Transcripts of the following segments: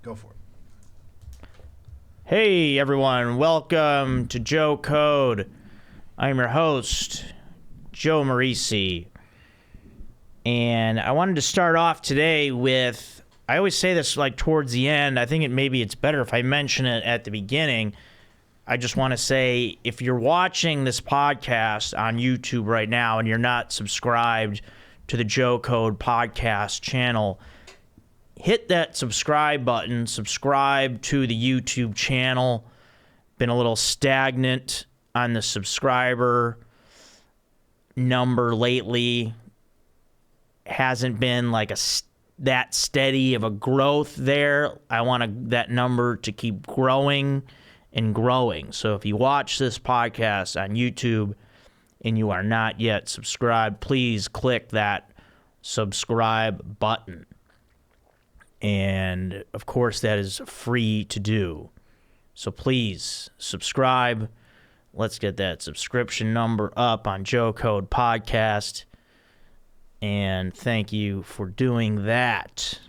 Go for it. Hey everyone, welcome to Joe Code. I'm your host, Joe Marisi. And I wanted to start off today with, I always say this like towards the end. I think maybe it's better if I mention it at the beginning. I just want to say, if you're watching this podcast on YouTube right now and you're not subscribed to the Joe Code podcast channel, hit that subscribe button, subscribe to the YouTube channel. Been a little stagnant on the subscriber number lately. Hasn't been like that steady of a growth there. I want that number to keep growing and growing. So if you watch this podcast on YouTube and you are not yet subscribed, please click that subscribe button. And of course, that is free to do. So please subscribe. Let's get that subscription number up on Joe Code Podcast. And thank you for doing that.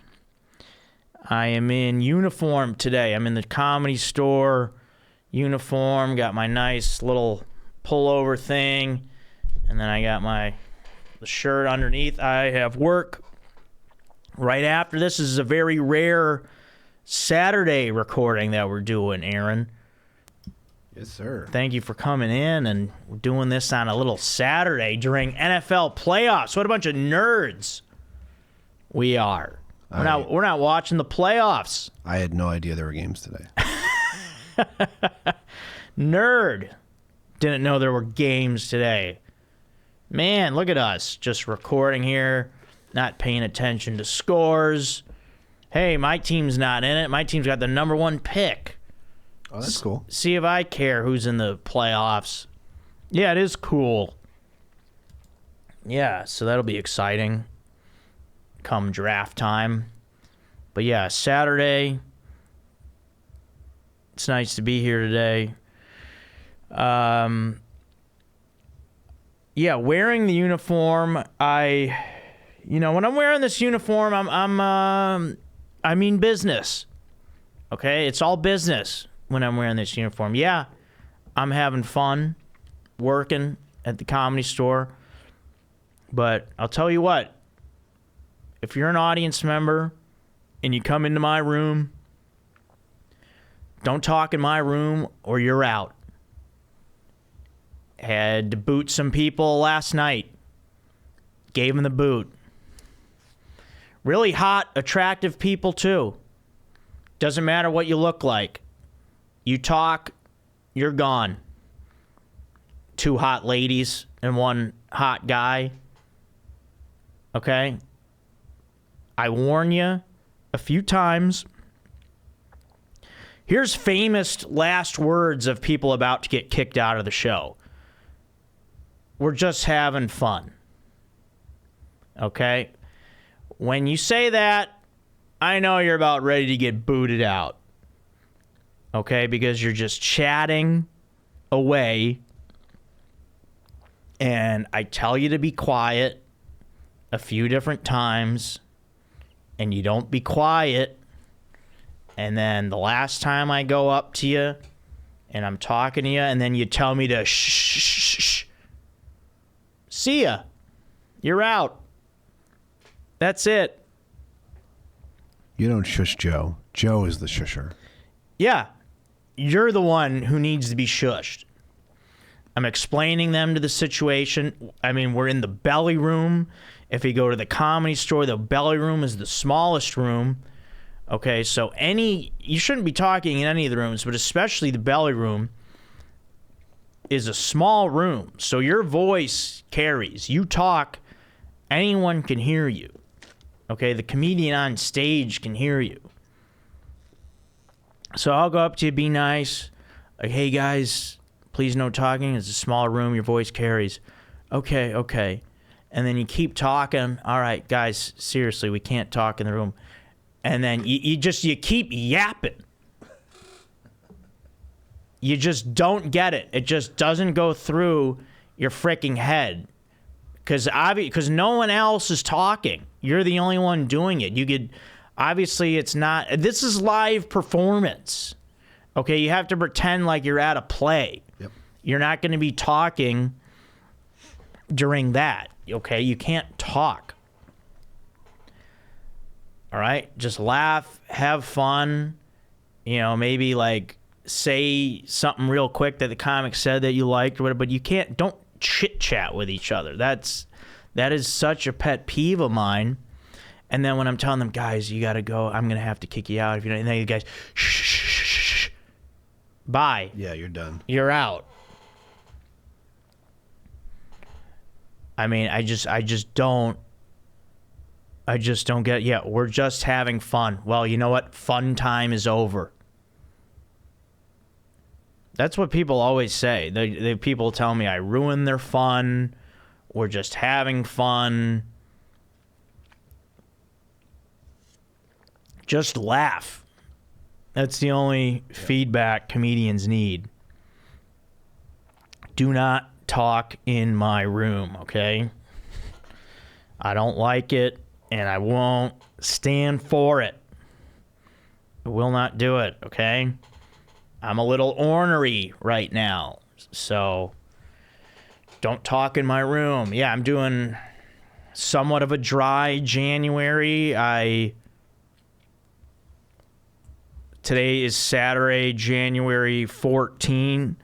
I am in uniform today. I'm in the Comedy Store uniform. Got my nice little pullover thing. And then I got the shirt underneath. I have work right after this. Is a very rare Saturday recording that we're doing, Aaron. Yes, sir. Thank you for coming in, and we're doing this on a little Saturday during NFL playoffs. What a bunch of nerds we are. We're not watching the playoffs. I had no idea there were games today. Nerd. Didn't know there were games today. Man, look at us, just recording here, not paying attention to scores. Hey, my team's not in it. My team's got the number one pick. Oh, that's cool. See if I care who's in the playoffs. Yeah, it is cool. Yeah, so that'll be exciting come draft time. But yeah, Saturday. It's nice to be here today. Yeah, wearing the uniform, when I'm wearing this uniform, I mean business. Okay, it's all business when I'm wearing this uniform. Yeah, I'm having fun working at the Comedy Store. But I'll tell you what, if you're an audience member and you come into my room, don't talk in my room or you're out. Had to boot some people last night. Gave them the boot. Really hot, attractive people too. Doesn't matter what you look like. You talk, you're gone. 2 hot ladies and 1 hot guy. Okay? I warn you a few times. Here's famous last words of people about to get kicked out of the show. We're just having fun. Okay? When you say that, I know you're about ready to get booted out. Okay? Because you're just chatting away. And I tell you to be quiet a few different times. And you don't be quiet. And then the last time I go up to you and I'm talking to you, and then you tell me to shh. See ya. You're out. That's it. You don't shush Joe. Joe is the shusher. Yeah. You're the one who needs to be shushed. I'm explaining them to the situation. I mean, we're in the belly room. If you go to the Comedy Store, the belly room is the smallest room. Okay, so you shouldn't be talking in any of the rooms, but especially the belly room is a small room. So your voice carries. You talk, anyone can hear you. Okay, the comedian on stage can hear you. So I'll go up to you, be nice. Like, hey guys, please no talking. It's a small room, your voice carries. Okay. And then you keep talking. All right, guys, seriously, we can't talk in the room. And then you keep yapping. You just don't get it. It just doesn't go through your freaking head. Because no one else is talking. You're the only one doing it. Obviously, it's not. This is live performance. Okay, you have to pretend like you're at a play. Yep. You're not going to be talking during that. Okay, you can't talk. All right, just laugh, have fun. You know, maybe like say something real quick that the comic said that you liked or whatever. But you can't. Don't chit chat with each other. That is such a pet peeve of mine. And then when I'm telling them, guys, you got to go, I'm going to have to kick you out if you don't. And then you guys, shh, bye. Yeah, you're done. You're out. I mean, I just don't get, yeah, we're just having fun. Well, you know what? Fun time is over. That's what people always say. People tell me I ruin their fun. We're just having fun. Just laugh. That's the only feedback comedians need. Do not talk in my room, okay? I don't like it, and I won't stand for it. I will not do it, okay? I'm a little ornery right now, so don't talk in my room. Yeah, I'm doing somewhat of a dry January. Today is Saturday, January 14.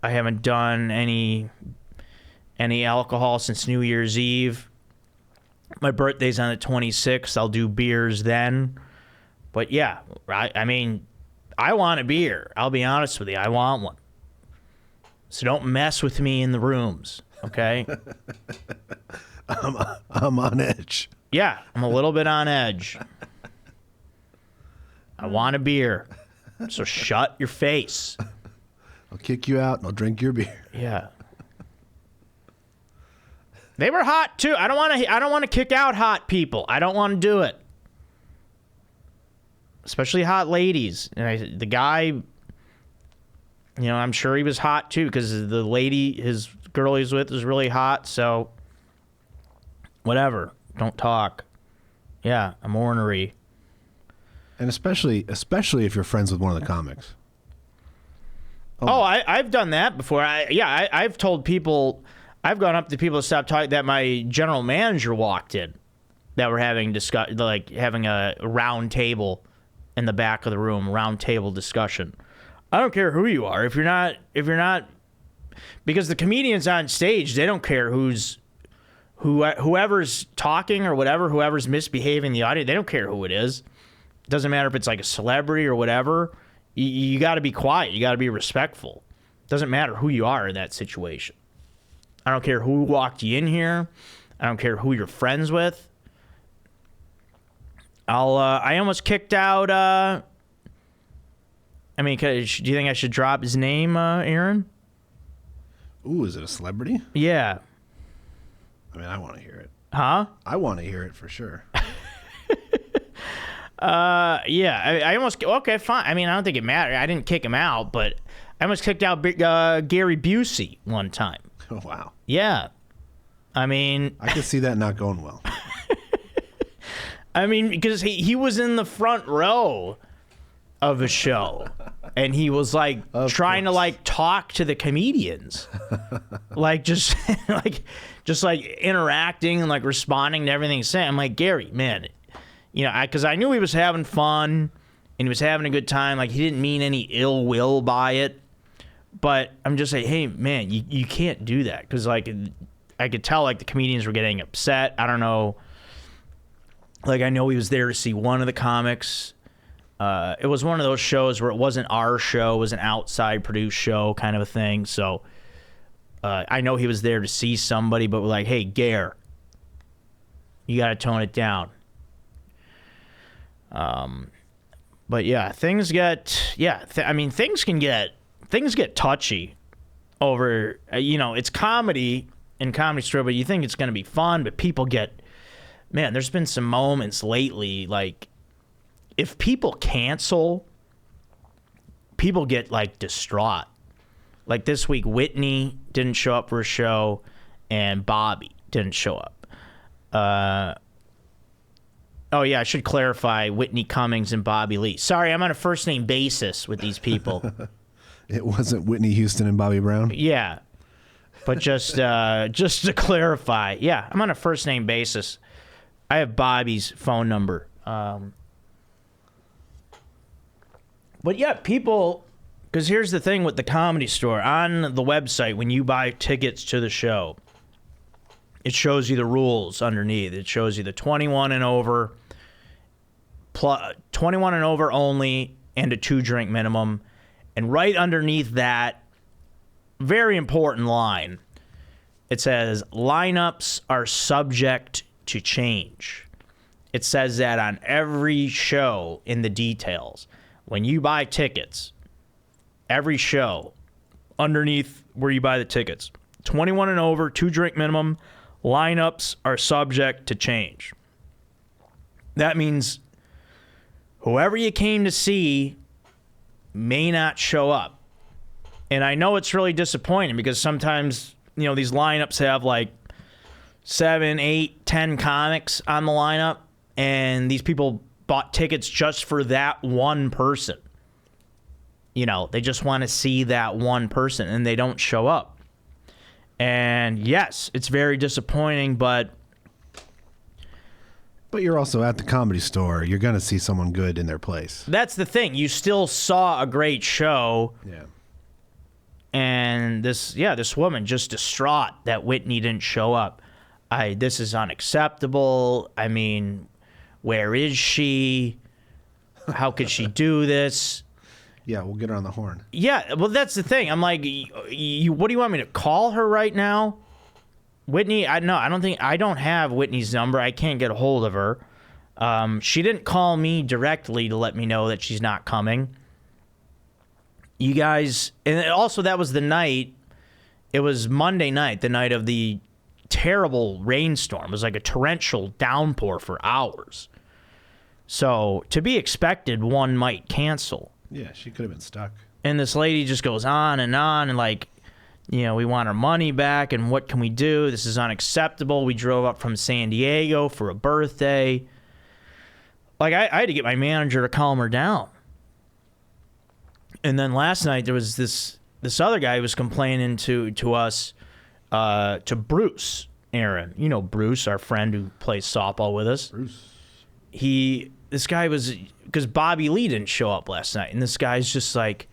I haven't done any alcohol since New Year's Eve. My birthday's on the 26th. I'll do beers then. But yeah, I mean, I want a beer. I'll be honest with you. I want one. So don't mess with me in the rooms, okay? I'm on edge. Yeah, I'm a little bit on edge. I want a beer. So shut your face. I'll kick you out and I'll drink your beer. Yeah. They were hot too. I don't want to kick out hot people. I don't want to do it. Especially hot ladies. And the guy, you know, I'm sure he was hot too because the lady, his girl he's with is really hot. So whatever. Don't talk. Yeah, I'm ornery. And especially if you're friends with one of the comics. I've done that before. I've told people, I've gone up to people to stop talking, that my general manager walked in, that were having having a round table in the back of the room, round table discussion. I don't care who you are. If you're not, because the comedians on stage, they don't care whoever's talking or whatever, whoever's misbehaving in the audience, they don't care who it is. Doesn't matter if it's like a celebrity or whatever. You got to be quiet. You got to be respectful. Doesn't matter who you are in that situation. I don't care who walked you in here. I don't care who you're friends with. I almost kicked out. I mean, do you think I should drop his name, Aaron? Ooh, is it a celebrity? Yeah. I mean, I want to hear it. Huh? I want to hear it for sure. Yeah, I almost, okay, fine. I mean, I don't think it mattered. I didn't kick him out, but I almost kicked out Gary Busey one time. Oh, wow. Yeah. I mean, I could see that not going well. I mean, because he was in the front row of a show, and he was like trying to like talk to the comedians, like just like interacting and like responding to everything he's saying. I'm like, Gary, man. You know, because I knew he was having fun and he was having a good time. Like, he didn't mean any ill will by it. But I'm just saying, hey, man, you can't do that. Because, like, I could tell, like, the comedians were getting upset. I don't know. Like, I know he was there to see one of the comics. It was one of those shows where it wasn't our show. It was an outside produced show kind of a thing. So, I know he was there to see somebody. But we're like, hey, Gare, you got to tone it down. But yeah, things get touchy over, you know, it's comedy and Comedy Store, but you think it's going to be fun, but people get, man, there's been some moments lately, like, if people cancel, people get, like, distraught. Like, this week, Whitney didn't show up for a show, and Bobby didn't show up. Oh, yeah, I should clarify Whitney Cummings and Bobby Lee. Sorry, I'm on a first-name basis with these people. It wasn't Whitney Houston and Bobby Brown? Yeah. But just to clarify, yeah, I'm on a first-name basis. I have Bobby's phone number. But, yeah, people... Because here's the thing with the Comedy Store. On the website, when you buy tickets to the show, it shows you the rules underneath. It shows you the 21 and over, 21 and over only, and a 2-drink minimum. And right underneath that, very important line, it says, lineups are subject to change. It says that on every show in the details. When you buy tickets, every show, underneath where you buy the tickets, 21 and over, 2-drink minimum, lineups are subject to change. That means whoever you came to see may not show up. And I know it's really disappointing because sometimes, these lineups have like 7, 8, 10 comics on the lineup, and these people bought tickets just for that one person. They just want to see that one person, and they don't show up. And yes, it's very disappointing, but you're also at the Comedy Store. You're going to see someone good in their place. That's the thing. You still saw a great show. Yeah. And this woman just distraught that Whitney didn't show up. This is unacceptable. I mean, where is she? How could she do this? Yeah, we'll get her on the horn. Yeah, well, that's the thing. I'm like, what do you want me to call her right now? Whitney, I don't have Whitney's number. I can't get a hold of her. She didn't call me directly to let me know that she's not coming. You guys, and also that was the night, it was Monday night, the night of the terrible rainstorm. It was like a torrential downpour for hours. So, to be expected, one might cancel. Yeah, she could have been stuck. And this lady just goes on, and like, we want our money back, and what can we do? This is unacceptable. We drove up from San Diego for a birthday. Like, I had to get my manager to calm her down. And then last night, there was this other guy who was complaining to us, to Bruce, Aaron. Bruce, our friend who plays softball with us. Bruce. This guy was... Because Bobby Lee didn't show up last night, and this guy's just like,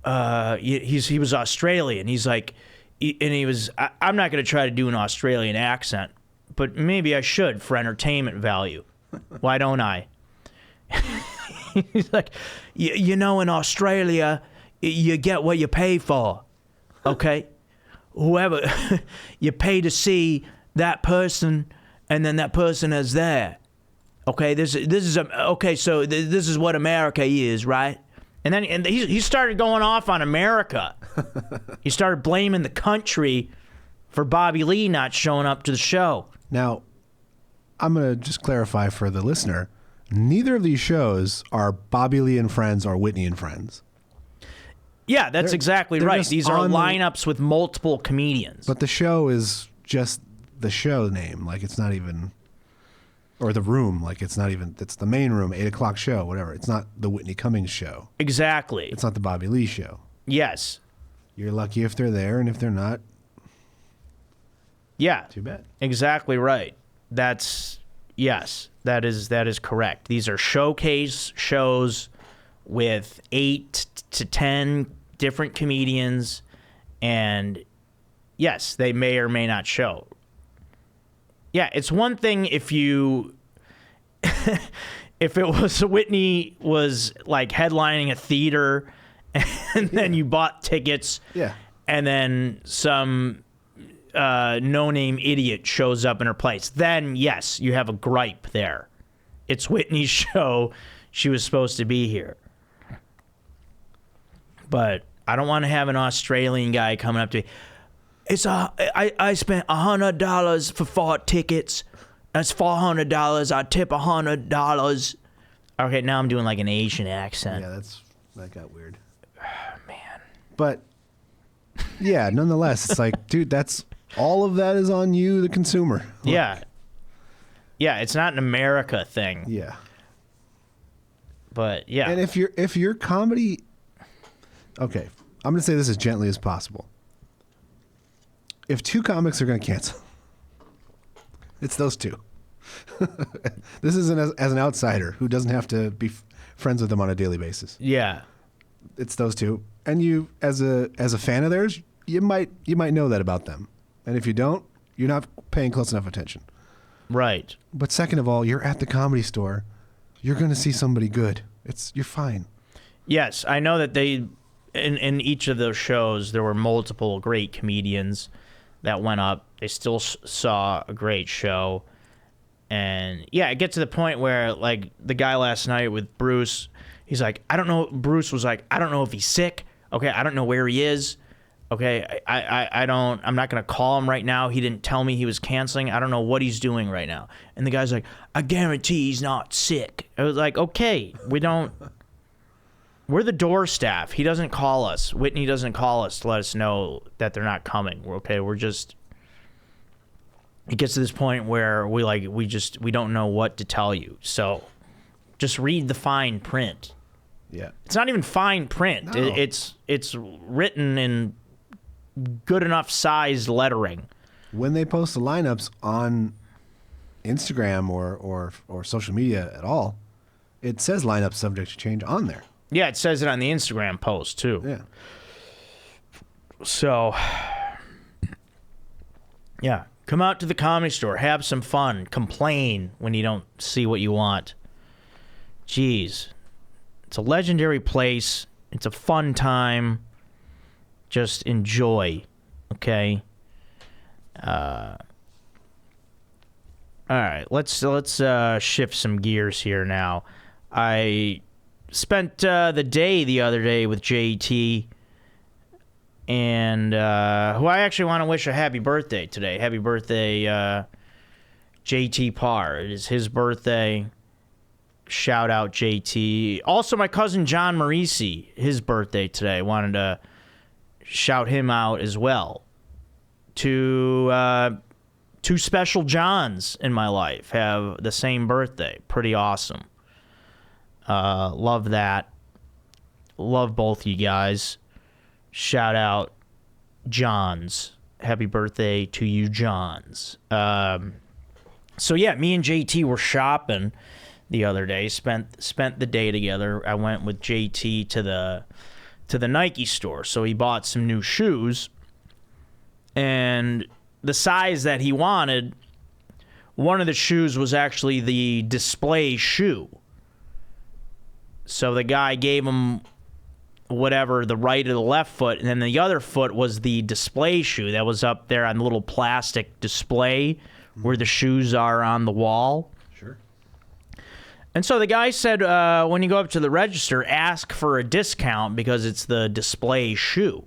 he was Australian. He's like, I'm not going to try to do an Australian accent, but maybe I should for entertainment value. Why don't I? He's like, in Australia, you get what you pay for, okay? Whoever, you pay to see that person, and then that person is there. Okay, this is what America is, right? And then he started going off on America. He started blaming the country for Bobby Lee not showing up to the show. Now, I'm going to just clarify for the listener, neither of these shows are Bobby Lee and Friends or Whitney and Friends. Yeah, that's exactly right. These are lineups with multiple comedians. But the show is just the show name. Like, it's not even... Or the room, like it's the main room, 8 o'clock show, whatever. It's not the Whitney Cummings show. Exactly. It's not the Bobby Lee show. Yes. You're lucky if they're there, and if they're not, yeah. Too bad. Exactly right. Yes, that is correct. These are showcase shows with 8 to 10 different comedians, and yes, they may or may not show. Yeah, it's one thing if if it was Whitney was like headlining a theater and then you bought tickets. Yeah. And then some no-name idiot shows up in her place. Then, yes, you have a gripe there. It's Whitney's show. She was supposed to be here. But I don't want to have an Australian guy coming up to me. I spent $100 for 4 tickets. That's $400. I tip $100. Okay, now I'm doing like an Asian accent. Yeah, that got weird. Man. But yeah, nonetheless, it's like, dude, all of that is on you, the consumer. Yeah. Yeah, it's not an America thing. Yeah. But yeah. And if your comedy, okay, I'm going to say this as gently as possible. If two comics are going to cancel, it's those two. This is as an outsider who doesn't have to be friends with them on a daily basis. Yeah. It's those two. And you, as a fan of theirs, you might know that about them. And if you don't, you're not paying close enough attention. Right. But second of all, you're at the Comedy Store. You're going to see somebody good. You're fine. Yes, I know that they in each of those shows there were multiple great comedians that went up. They still saw a great show. And yeah, it gets to the point where, like, the guy last night with Bruce, he's like, I don't know. Bruce was like, I don't know if he's sick. Okay, I don't know where he is. Okay, I'm not going to call him right now. He didn't tell me he was canceling. I don't know what he's doing right now. And the guy's like, I guarantee he's not sick. I was like, okay, we're the door staff. He doesn't call us. Whitney doesn't call us to let us know that they're not coming. Okay, it gets to this point where we don't know what to tell you. So just read the fine print. Yeah. It's not even fine print. No. It's written in good enough sized lettering. When they post the lineups on Instagram or social media at all, it says lineup subject to change on there. Yeah, it says it on the Instagram post too. Yeah. So, yeah, come out to the Comedy Store, have some fun, complain when you don't see what you want. Jeez. It's a legendary place. It's a fun time. Just enjoy, okay? All right, let's shift some gears here now. I spent the day the other day with JT, and who I actually want to wish a happy birthday today. Happy birthday, JT Parr. It is his birthday. Shout out JT. Also, my cousin John Marisi, his birthday today. Wanted to shout him out as well. Two special Johns in my life have the same birthday. Pretty awesome. Love that. Love both you guys. Shout out Johns. Happy birthday to you, Johns. So yeah, me and JT were shopping the other day. Spent the day together. I went with JT to the Nike store. So he bought some new shoes, and the size that he wanted, one of the shoes was actually the display shoe. So the guy gave him whatever, the right or the left foot, and then the other foot was the display shoe that was up there on the little plastic display where the shoes are on the wall. Sure. And so the guy said, when you go up to the register, ask for a discount because it's the display shoe.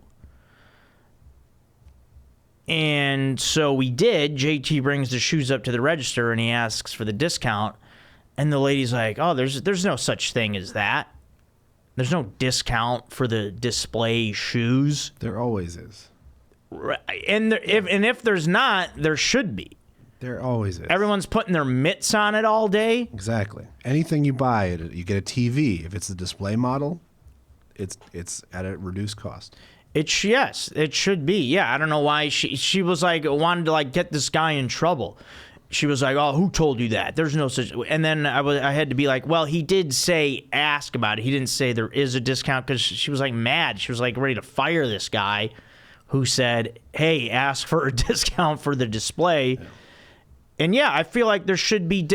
And so we did. JT brings the shoes up to the register and he asks for the discount. And the lady's like, oh, there's no such thing as that. There's no discount for the display shoes. There always is. Right. And if there's not, there should be. There always is. Everyone's putting their mitts on it all day. Exactly. Anything you buy, you get a TV. If it's a display model, it's at a reduced cost. Yes, it should be. Yeah, I don't know why she was like wanted to like get this guy in trouble. She was like, "Oh, who told you that? There's no such." And then I had to be like, "Well, he did say ask about it. He didn't say there is a discount," because she was like mad. She was like ready to fire this guy who said, "Hey, ask for a discount for the display." Yeah. And yeah, I feel like there should be.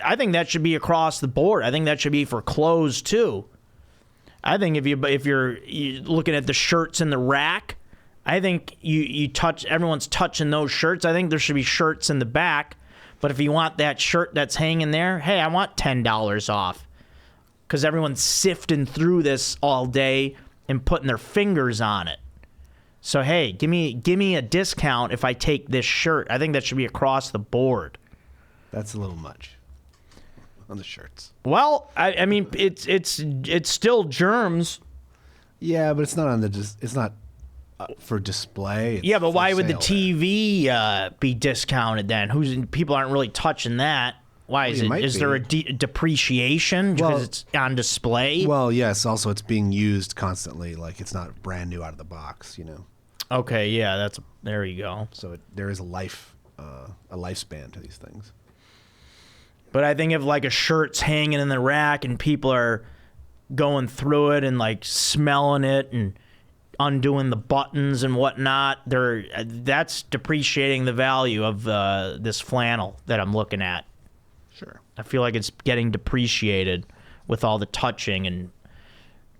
I think that should be across the board. I think that should be for clothes too. I think if you're looking at the shirts in the rack, I think you touch everyone's touching those shirts. I think there should be shirts in the back. But if you want that shirt that's hanging there, hey, I want $10 off, because everyone's sifting through this all day and putting their fingers on it. So hey, give me a discount if I take this shirt. I think that should be across the board. That's a little much on the shirts. Well, I mean, it's still germs. Yeah, but it's not on it's not for display. It's but why would the sale TV be discounted then? People aren't really touching that. Why is it? might Is be. there a depreciation because Well- it's on display? Well, yes. Also, it's being used constantly. Like it's not brand new out of the box, you know. Okay, yeah, there you go. So there is a lifespan to these things. But I think if like a shirt's hanging in the rack and people are going through it and like smelling it and undoing the buttons and whatnot, that's depreciating the value of this flannel that I'm looking at. Sure. I feel like it's getting depreciated with all the touching and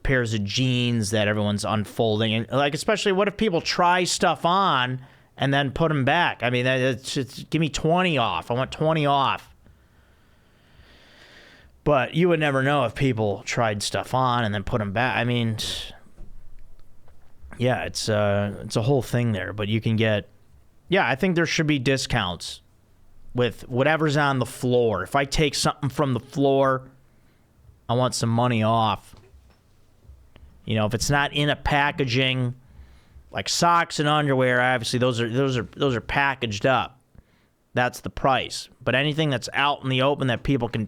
pairs of jeans that everyone's unfolding. And like, especially what if people try stuff on and then put them back? I mean, give me 20 off. I want 20 off. But you would never know if people tried stuff on and then put them back. I mean, yeah, it's a whole thing there. But you can get, yeah, I think there should be discounts with whatever's on the floor. If I take something from the floor, I want some money off. You know, if it's not in a packaging, like socks and underwear, obviously those are packaged up. That's the price. But anything that's out in the open that people can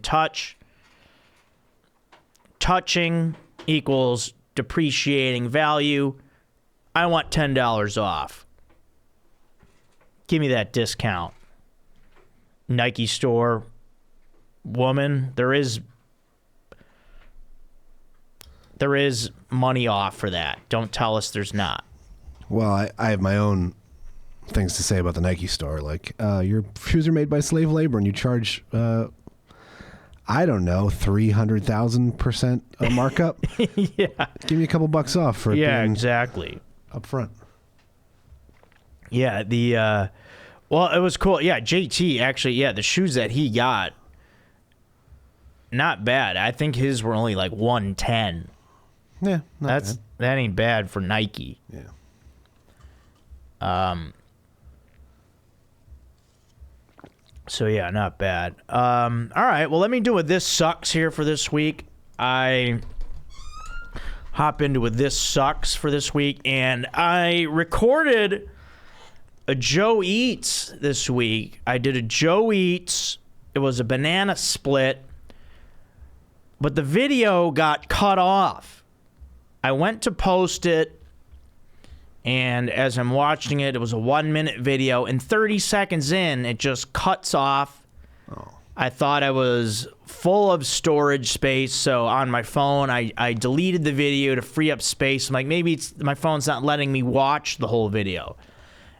touching equals depreciating value. I want $10 off. Give me that discount. Nike store woman, there is money off for that. Don't tell us there's not. Well, I have my own things to say about the Nike store. Like, your shoes are made by slave labor, and you charge, I don't know, 300,000% a markup. Yeah. Give me a couple bucks off for Yeah, being exactly. up front. Yeah, well, it was cool. Yeah, JT actually, yeah, the shoes that he got, not bad. I think his were only like 110. Yeah, not bad. That ain't bad for Nike. Yeah. So yeah, not bad. All right, well, let me do a This Sucks here for this week. I hop into a This Sucks for this week, and I recorded a Joe Eats this week. I did a Joe Eats. It was a banana split, but the video got cut off. I went to post it, and as I'm watching it, it was a 1-minute video, and 30 seconds in, it just cuts off. Oh. I thought I was full of storage space, so on my phone, I deleted the video to free up space. I'm like, maybe my phone's not letting me watch the whole video.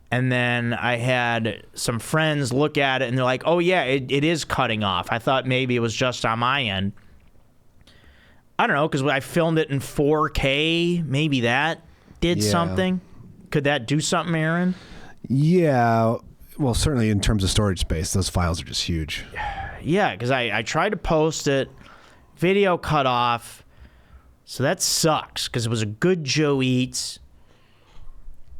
And then I had some friends look at it, and they're like, oh, yeah, it is cutting off. I thought maybe it was just on my end. I don't know, because I filmed it in 4K. Maybe that did something. Could that do something, Aaron? Yeah. Well, certainly in terms of storage space, those files are just huge. Yeah, because I tried to post it. Video cut off. So that sucks, because it was a good Joe Eats.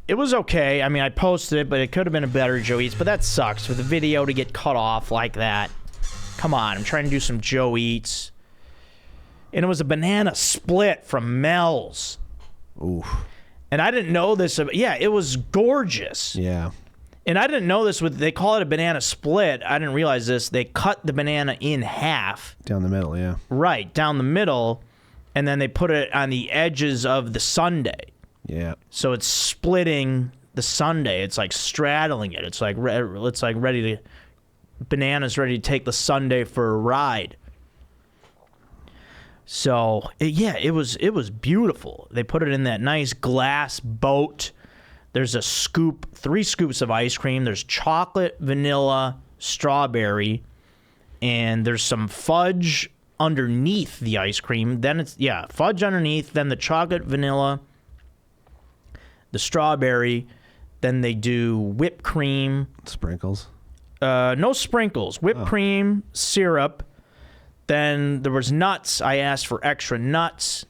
It was okay. I mean, I posted it, but it could have been a better Joe Eats. But that sucks for the video to get cut off like that. Come on, I'm trying to do some Joe Eats. And it was a banana split from Mel's. Ooh. And I didn't know this. Yeah, it was gorgeous. Yeah. And I didn't know this. They call it a banana split. I didn't realize this. They cut the banana in half. Down the middle, yeah. Right, down the middle. And then they put it on the edges of the sundae. Yeah. So it's splitting the sundae. It's like straddling it. It's like ready to, banana's ready to take the sundae for a ride. So it was beautiful. They put it in that nice glass boat. There's a scoop, 3 scoops of ice cream. There's chocolate, vanilla, strawberry, and there's some fudge underneath the ice cream. Then it's fudge underneath, then the chocolate, vanilla, the strawberry, then they do whipped cream. Sprinkles. No sprinkles. Whipped cream, syrup. Then there was nuts. I asked for extra nuts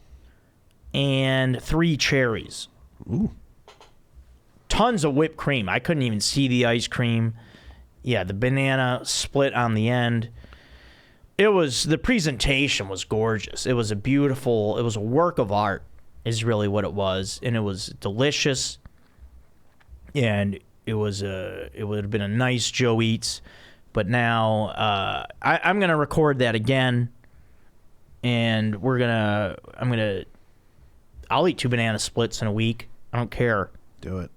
and 3 cherries. Ooh. Tons of whipped cream. I couldn't even see the ice cream. Yeah, the banana split on the end. The presentation was gorgeous. It was a work of art is really what it was. And it was delicious. And it would have been a nice Joe Eats But now I'm going to record that again, and I'll eat 2 banana splits in a week. I don't care. Do it.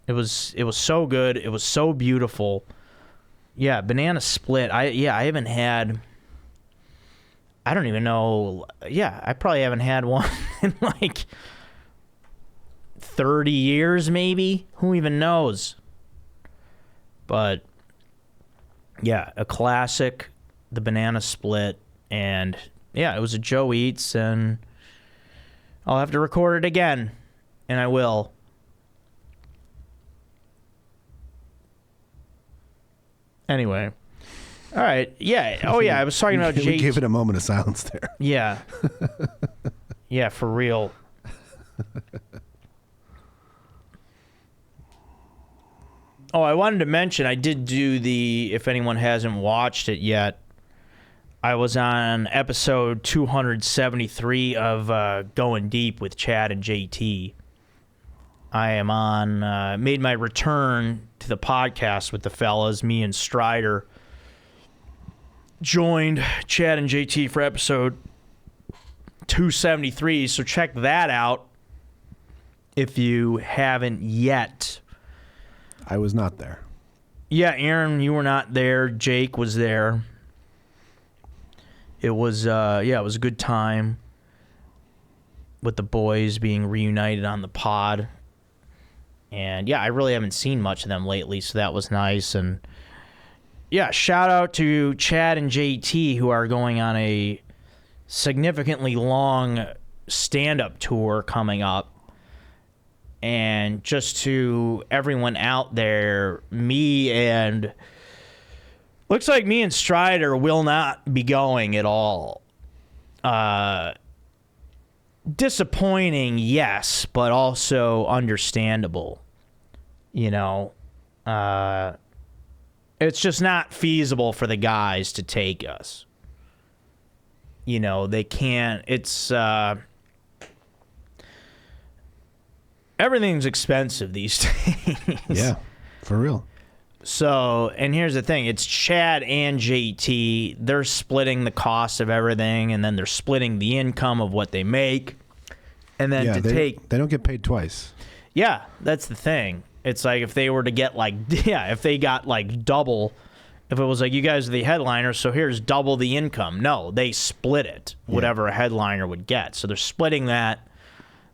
It was so good. It was so beautiful. Yeah, banana split. I haven't had, I don't even know. Yeah, I probably haven't had one in like 30 years maybe. Who even knows? But yeah, a classic, the banana split, and yeah, it was a Joe Eats, and I'll have to record it again, and I will. Anyway, all right, yeah. Oh yeah, I was talking about We gave it a moment of silence there. Yeah, yeah, for real. Oh, I wanted to mention, I did do if anyone hasn't watched it yet, I was on episode 273 of Going Deep with Chad and JT. I am made my return to the podcast with the fellas. Me and Strider joined Chad and JT for episode 273, so check that out if you haven't yet. I was not there. Yeah, Aaron, you were not there. Jake was there. It was it was a good time with the boys being reunited on the pod. And yeah, I really haven't seen much of them lately, so that was nice. And yeah, shout out to Chad and JT, who are going on a significantly long stand-up tour coming up. And just to everyone out there, looks like me and Strider will not be going at all. Disappointing, yes, but also understandable. You know, it's just not feasible for the guys to take us. You know, they can't, everything's expensive these days. Yeah, for real. So, and here's the thing. It's Chad and JT. They're splitting the cost of everything, and then they're splitting the income of what they make. And then they don't get paid twice. Yeah, that's the thing. It's like if they were to get if they got like double, if it was like you guys are the headliner, so here's double the income. No, they split it, whatever a headliner would get. So they're splitting that.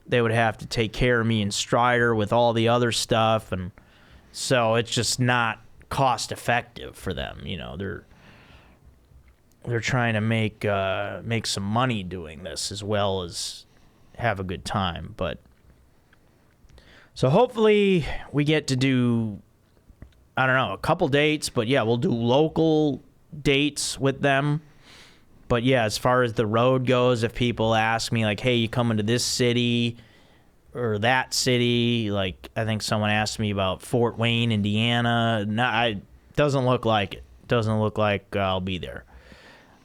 They would have to take care of me and Strider with all the other stuff, and so it's just not cost effective for them. You know, they're trying to make some money doing this as well as have a good time. But so hopefully we get to do, I don't know, a couple dates, but yeah, we'll do local dates with them. But yeah, as far as the road goes, if people ask me like, hey, you coming to this city or that city, like I think someone asked me about Fort Wayne, Indiana. No, doesn't look like it. Doesn't look like I'll be there.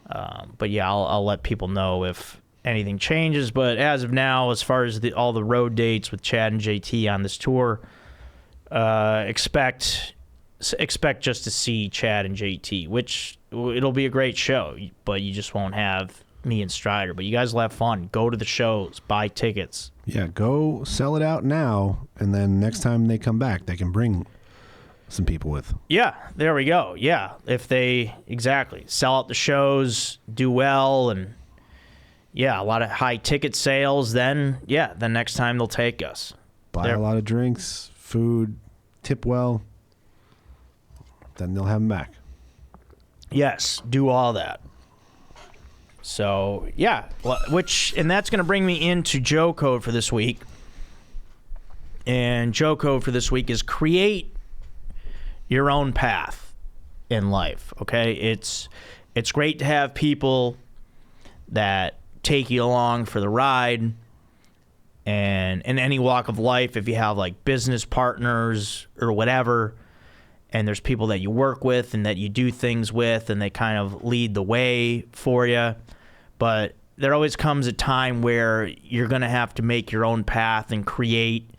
But yeah, I'll let people know if anything changes. But as of now, as far as all the road dates with Chad and JT on this tour, expect just to see Chad and JT, which it'll be a great show, but you just won't have me and Strider. But you guys will have fun. Go to the shows, buy tickets. Yeah, go sell it out now, and then next time they come back, they can bring some people with. Yeah, there we go. Yeah, if they sell out the shows, do well, and yeah, a lot of high ticket sales, then the next time they'll take us. Buy a lot of drinks, food, tip well, then they'll have them back. Yes, do all that. So, yeah, and that's going to bring me into Joe Code for this week. And Joe Code for this week is create your own path in life, okay? It's great to have people that take you along for the ride, and in any walk of life, if you have like business partners or whatever, and there's people that you work with and that you do things with, and they kind of lead the way for you. But there always comes a time where you're going to have to make your own path and create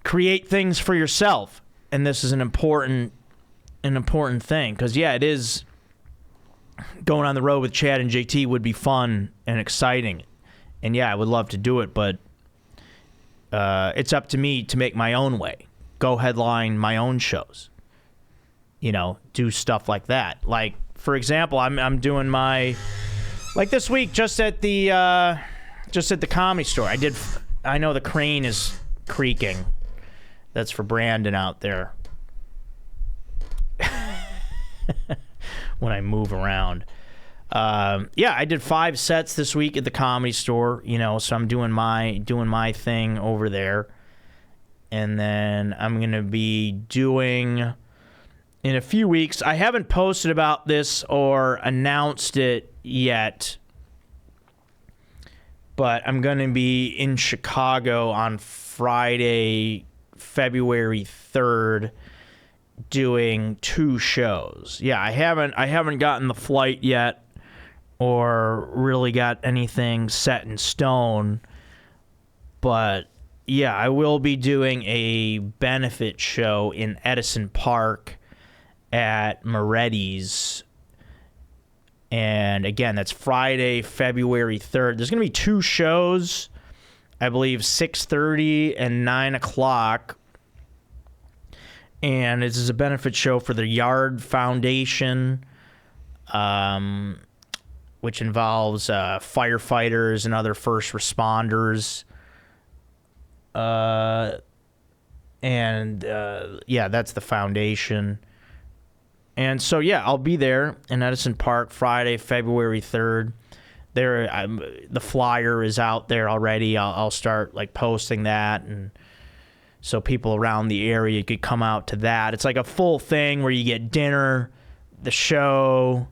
things for yourself. And this is an important an important thing because, yeah, it is going on the road with Chad and JT would be fun and exciting. And, yeah, I would love to do it, but it's up to me to make my own way. Go headline my own shows. You know, do stuff like that. Like, for example, I'm doing my, like this week, just at the Comedy Store. I know the crane is creaking. That's for Brandon out there. When I move around. Yeah, I did 5 sets this week at the Comedy Store, you know, so I'm doing my thing over there. And then I'm going to be doing in a few weeks. I haven't posted about this or announced it yet, but I'm going to be in Chicago on Friday, February 3rd, doing 2 shows. Yeah, I haven't gotten the flight yet or really got anything set in stone, but yeah, I will be doing a benefit show in Edison Park at Moretti's. And again, that's Friday, February 3rd. There's going to be 2 shows, I believe 6:30 and 9 o'clock. And this is a benefit show for the Yard Foundation, which involves firefighters and other first responders. Yeah, that's the foundation. And so, yeah, I'll be there in Edison Park Friday, February 3rd. The flyer is out there already. I'll start like posting that, and so people around the area could come out to that. It's like a full thing where you get dinner, the show,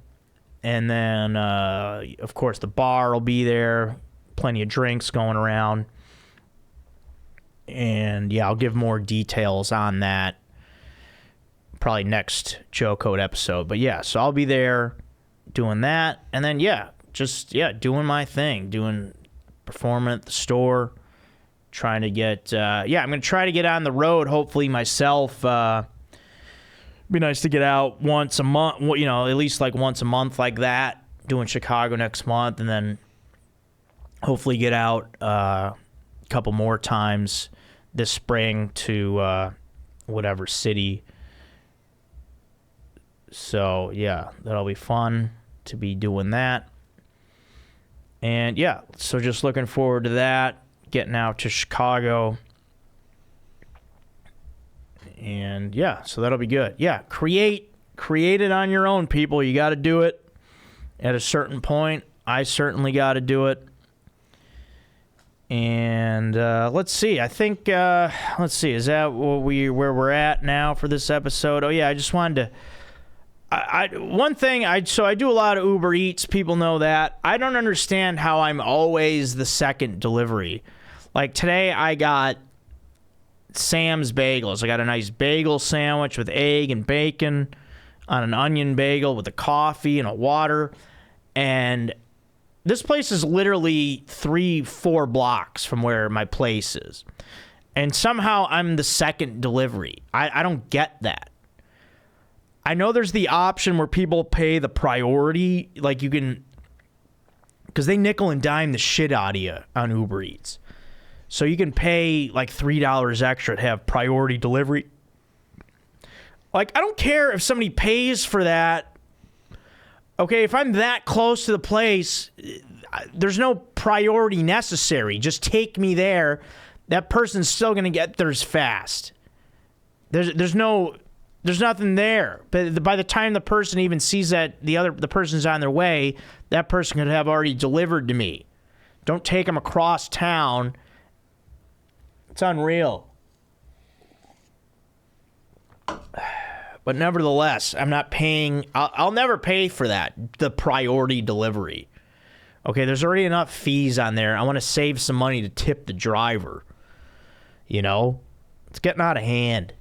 and then, of course, the bar will be there. Plenty of drinks going around. And, yeah, I'll give more details on that probably next Joe Code episode. But, yeah, so I'll be there doing that. And then, doing my thing, performing at the store. Trying to get, I'm going to try to get on the road, hopefully myself. Be nice to get out once a month, you know, at least like once a month like that, doing Chicago next month, and then hopefully get out a couple more times this spring to whatever city. So, yeah, that'll be fun to be doing that. And, yeah, so just looking forward to that. Getting out to Chicago. And yeah, so that'll be good. Yeah, create it on your own, people. You got to do it at a certain point. I certainly got to do it. And let's see. I think is that where we're at now for this episode? Oh yeah, I just wanted to so I do a lot of Uber Eats. People know that. I don't understand how I'm always the second delivery. Like today I got Sam's Bagels. I got a nice bagel sandwich with egg and bacon on an onion bagel with a coffee and a water. And this place is literally 3-4 blocks from where my place is. And somehow I'm the second delivery. I don't get that. I know there's the option where people pay the priority, like you can, because they nickel and dime the shit out of you on Uber Eats. So you can pay like $3 extra to have priority delivery. Like, I don't care if somebody pays for that. Okay, if I'm that close to the place, there's no priority necessary. Just take me there. That person's still going to get theirs fast. There's nothing there. But by the time the person even sees that the person's on their way, that person could have already delivered to me. Don't take them across town. It's unreal. But nevertheless, I'm not paying. I'll never pay for that, the priority delivery. Okay, there's already enough fees on there. I want to save some money to tip the driver. You know? It's getting out of hand.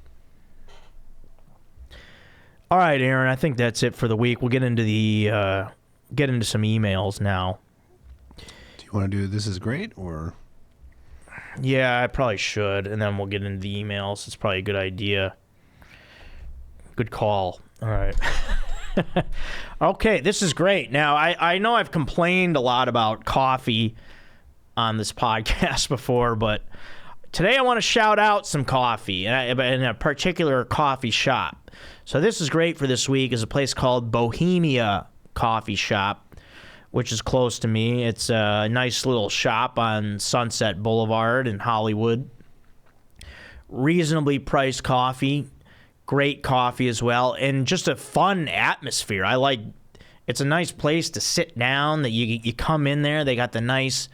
All right, Aaron, I think that's it for the week. We'll get into some emails now. Do you want to do This Is Great or? Yeah, I probably should, and then we'll get into the emails. It's probably a good idea. Good call. All right. Okay, this is great. Now, I know I've complained a lot about coffee on this podcast before, but today I want to shout out some coffee, in a particular coffee shop. So this is great for this week. Is a place called Bohemia Coffee Shop, which is close to me. It's a nice little shop on Sunset Boulevard in Hollywood. Reasonably priced coffee. Great coffee as well, and just a fun atmosphere. It's a nice place to sit down. That you come in there, they got the nice,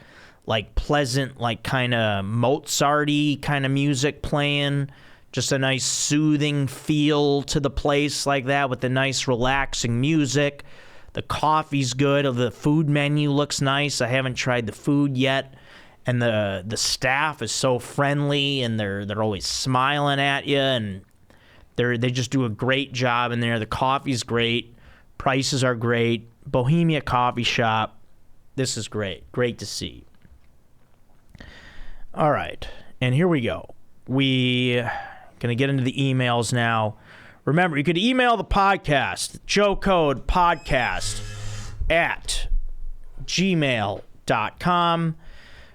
like pleasant, like kind of Mozart-y kind of music playing. Just a nice soothing feel to the place like that with the nice relaxing music. The coffee's good. The food menu looks nice. I haven't tried the food yet, and the staff is so friendly, and they're always smiling at you, and they just do a great job in there. The coffee's great. Prices are great. Bohemia Coffee Shop. This is great. Great to see. All right. And here we go. We going to get into the emails now. Remember, you could email the podcast, joecodepodcast@gmail.com.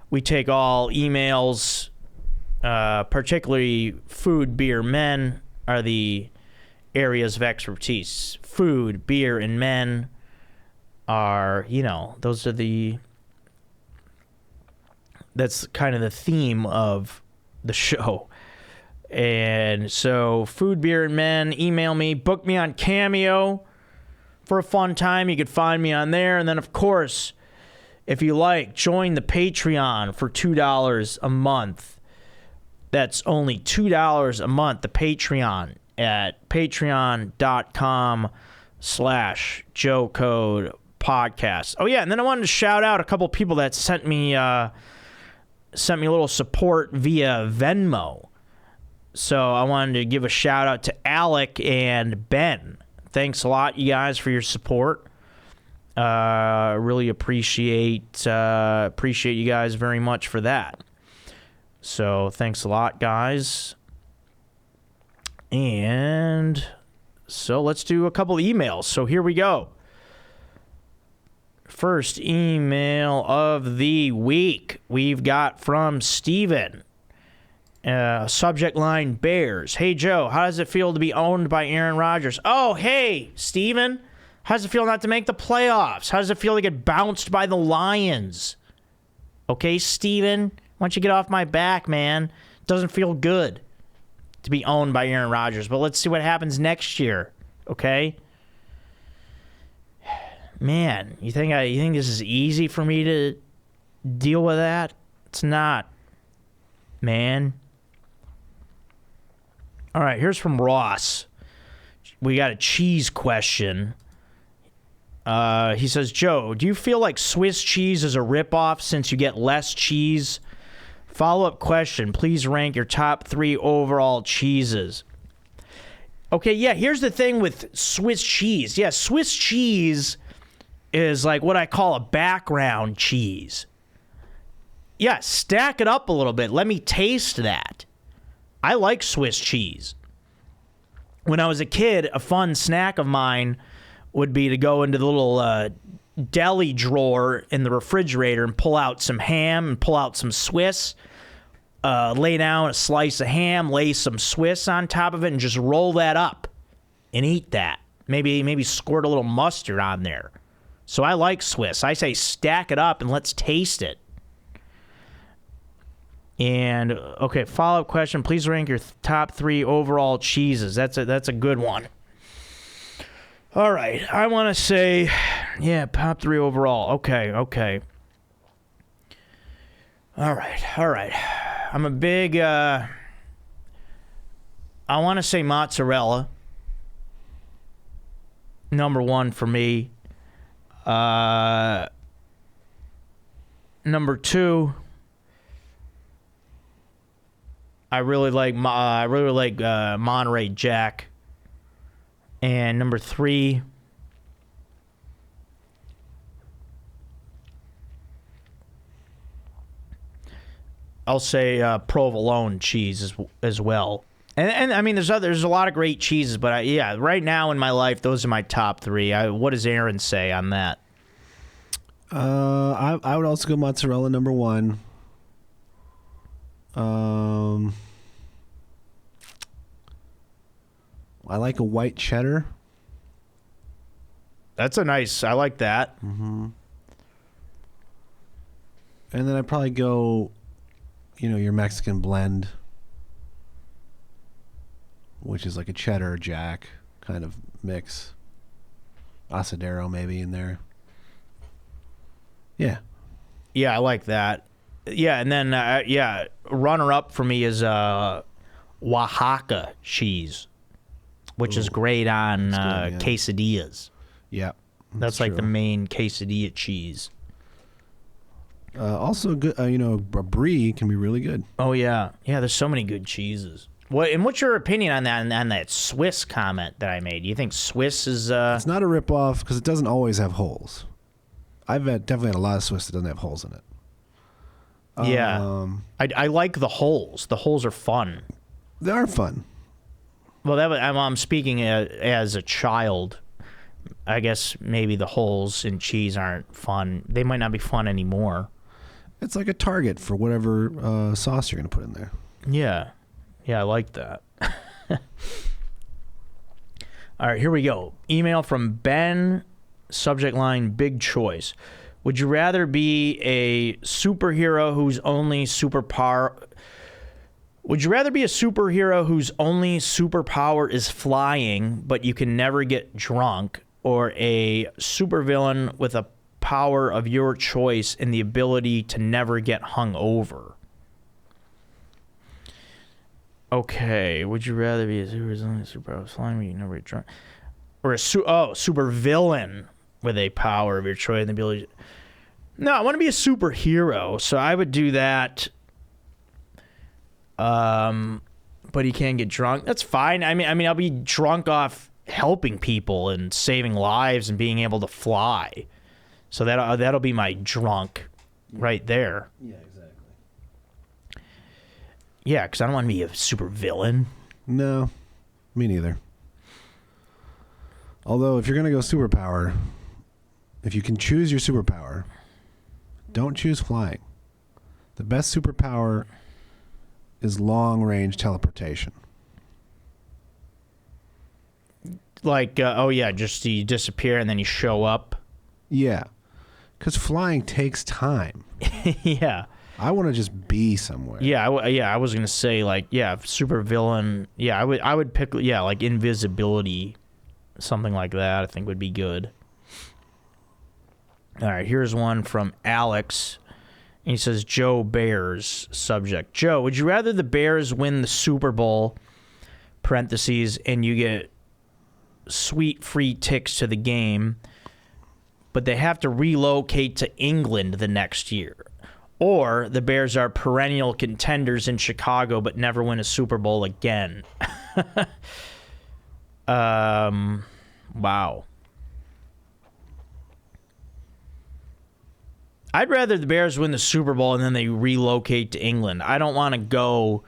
We take all emails, particularly food, beer, men are the areas of expertise. Food, beer, and men are, those are that's kind of the theme of the show. And so, food, beer, and men, email me, book me on Cameo for a fun time. You could find me on there. And then, of course, if you like, join the Patreon for $2 a month. That's only $2 a month, the Patreon, at patreon.com/JoeCodePodcast. Oh, yeah, and then I wanted to shout out a couple people that sent me a little support via Venmo. So I wanted to give a shout out to Alec and Ben. Thanks a lot, you guys, for your support. Really appreciate you guys very much for that. So thanks a lot, guys. And so let's do a couple emails. So here we go. First email of the week we've got from Steven. Subject line, Bears. Hey, Joe, how does it feel to be owned by Aaron Rodgers? Oh, hey, Steven. How does it feel not to make the playoffs? How does it feel to get bounced by the Lions? Okay, Steven, why don't you get off my back, man? It doesn't feel good to be owned by Aaron Rodgers, but let's see what happens next year, okay? Man, you think this is easy for me to deal with that? It's not, man. All right, here's from Ross. We got a cheese question. He says, Joe, do you feel like Swiss cheese is a ripoff since you get less cheese? Follow-up question, please rank your top 3 overall cheeses. Okay, yeah, here's the thing with Swiss cheese. Yeah, Swiss cheese is like what I call a background cheese. Yeah, stack it up a little bit. Let me taste that. I like Swiss cheese. When I was a kid, a fun snack of mine would be to go into the little deli drawer in the refrigerator and pull out some ham and pull out some Swiss. Lay down a slice of ham, lay some Swiss on top of it, and just roll that up and eat that. Maybe squirt a little mustard on there. So I like Swiss. I say stack it up and let's taste it. And, okay, follow-up question. Please rank your top 3 overall cheeses. That's a good one. All right. I want to say, yeah, top 3 overall. Okay. All right. I'm a big, I want to say mozzarella. Number 1 for me. Number 2, I really like Monterey Jack. And number 3, I'll say provolone cheese as well. And I mean, there's a lot of great cheeses, but yeah, right now in my life, those are my top three. What does Aaron say on that? I would also go mozzarella number one. I like a white cheddar. That's a nice. I like that. Mm-hmm. And then I'd probably go, your Mexican blend, which is like a cheddar jack kind of mix. Asadero maybe in there. Yeah. Yeah, I like that. Yeah, and then runner up for me is Oaxaca cheese, which is great on quesadillas. Yeah, that's like the main quesadilla cheese. Also good, a brie can be really good. Oh yeah, there's so many good cheeses. What's your opinion on that? On that Swiss comment that I made? Do you think Swiss is? It's not a ripoff because it doesn't always have holes. I've definitely had a lot of Swiss that doesn't have holes in it. Yeah, I like the holes. The holes are fun. They are fun. Well, I'm speaking as a child. I guess maybe the holes in cheese aren't fun. They might not be fun anymore. It's like a target for whatever sauce you're going to put in there. Yeah, I like that. All right, here we go. Email from Ben, subject line, big choice. Would you rather be a superhero whose only superpower... Would you rather be a superhero whose only superpower is flying, but you can never get drunk, or a supervillain with a power of your choice and the ability to never get hung over? Okay, would you rather be a superpower flying, but you can never get drunk, or a supervillain with a power of your choice and the ability? No, I want to be a superhero, so I would do that. But he can't get drunk. That's fine. I mean, I'll be drunk off helping people and saving lives and being able to fly. So that'll be my drunk right there. Yeah, exactly. Yeah, because I don't want to be a super villain. No, me neither. Although, if you're gonna go superpower, if you can choose your superpower, don't choose flying. The best superpower is long-range teleportation. Like, just you disappear and then you show up. Yeah, because flying takes time. Yeah. I want to just be somewhere. Yeah, I was gonna say super villain. Yeah, I would pick like invisibility, something like that. I think would be good. All right, here's one from Alex. He says, Joe Bears, subject. Joe, would you rather the Bears win the Super Bowl, parentheses, and you get sweet free tickets to the game, but they have to relocate to England the next year? Or the Bears are perennial contenders in Chicago, but never win a Super Bowl again? Wow. I'd rather the Bears win the Super Bowl and then they relocate to England. I don't want to go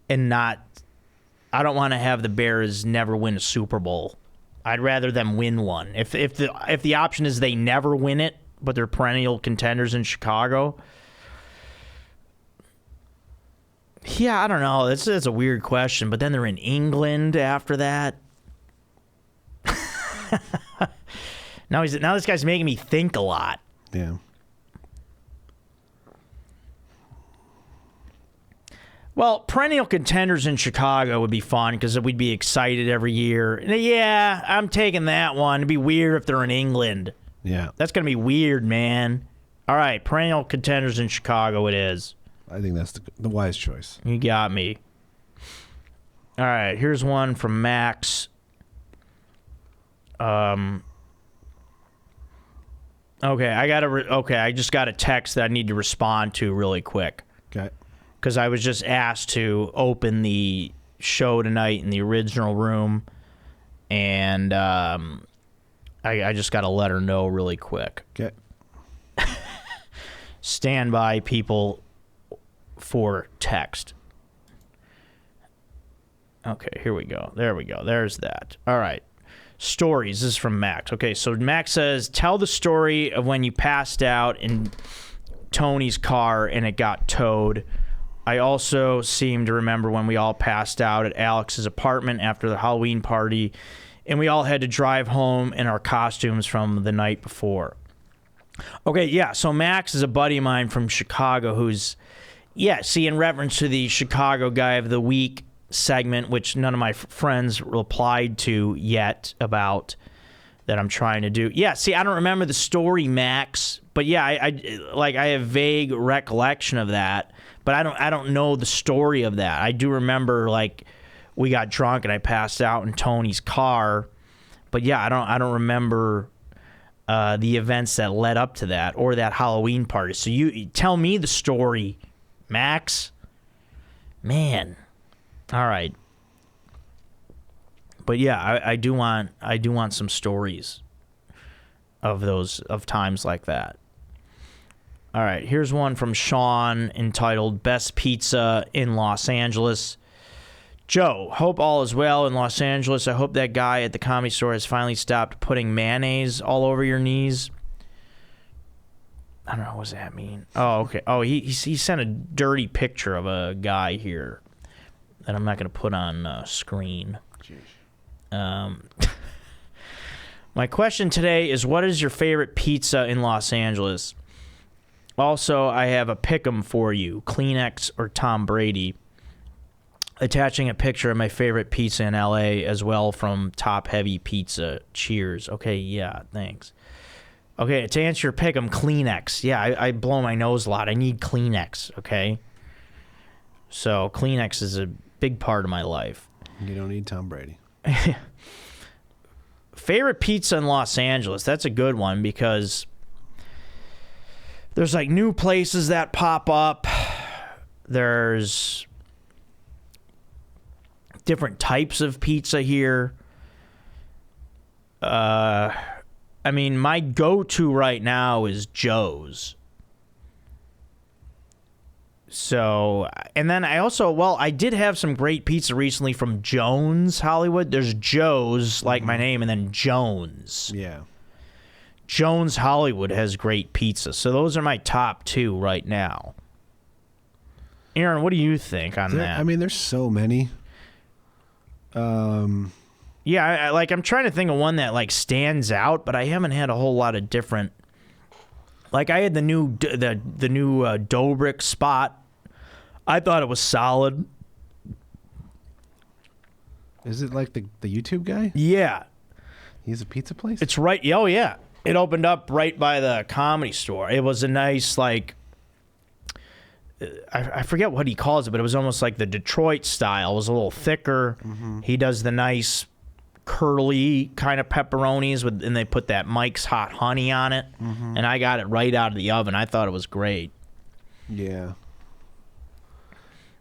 and I don't want to have the Bears never win a Super Bowl. I'd rather them win one. If the option is they never win it, but they're perennial contenders in Chicago. Yeah, I don't know. That's a weird question, but then they're in England after that. Now this guy's making me think a lot. Yeah. Well, perennial contenders in Chicago would be fun because we'd be excited every year. Yeah, I'm taking that one. It'd be weird if they're in England. Yeah. That's going to be weird, man. All right, perennial contenders in Chicago it is. I think that's the wise choice. You got me. All right, here's one from Max. Okay, I just got a text that I need to respond to really quick. Okay. Because I was just asked to open the show tonight in the original room, and I just got to let her know really quick. Okay. Stand by, people, for text. Okay, here we go. There we go. There's that. All right. Stories. This is from Max. Okay, so Max says, tell the story of when you passed out in Tony's car and it got towed. I also seem to remember when we all passed out at Alex's apartment after the Halloween party, and we all had to drive home in our costumes from the night before. Okay, yeah, so Max is a buddy of mine from Chicago who's, in reference to the Chicago Guy of the Week segment, which none of my friends replied to yet about that I'm trying to do. Yeah, see, I don't remember the story, Max, but yeah, I have vague recollection of that, but I don't know the story of that. I do remember like we got drunk and I passed out in Tony's car, but yeah, I don't remember the events that led up to that or that Halloween party. So you tell me the story, Max. Man. All right. But yeah, I do want some stories of times like that. All right, here's one from Sean entitled Best Pizza in Los Angeles. Joe, hope all is well in Los Angeles. I hope that guy at the Comedy Store has finally stopped putting mayonnaise all over your knees. I don't know, what does that mean? Oh, okay. Oh, he sent a dirty picture of a guy here that I'm not going to put on screen. My question today is, what is your favorite pizza in Los Angeles? Also, I have a pick'em for you, Kleenex or Tom Brady. Attaching a picture of my favorite pizza in LA as well from Top Heavy Pizza. Cheers. Okay, yeah, thanks. Okay, to answer your pick'em, Kleenex. Yeah, I blow my nose a lot. I need Kleenex, okay? So Kleenex is a big part of my life. You don't need Tom Brady. Favorite pizza in Los Angeles. That's a good one because there's like new places that pop up. There's different types of pizza here. I mean, my go-to right now is Joe's. So, and then I did have some great pizza recently from Jones Hollywood. There's Joe's, like my name, and then Jones. Yeah. Jones Hollywood has great pizza. So those are my top two right now. Aaron, what do you think on that? I mean, there's so many. Yeah, I'm trying to think of one that like stands out, but I haven't had a whole lot of different. Like I had the new Dobrik spot. I thought it was solid. Is it like the YouTube guy? Yeah. He's a pizza place? It's right. Oh, yeah. It opened up right by the Comedy Store. It was a nice, like, I forget what he calls it, but it was almost like the Detroit style. It was a little thicker. Mm-hmm. He does the nice curly kind of pepperonis, and they put that Mike's Hot Honey on it. Mm-hmm. And I got it right out of the oven. I thought it was great. Yeah.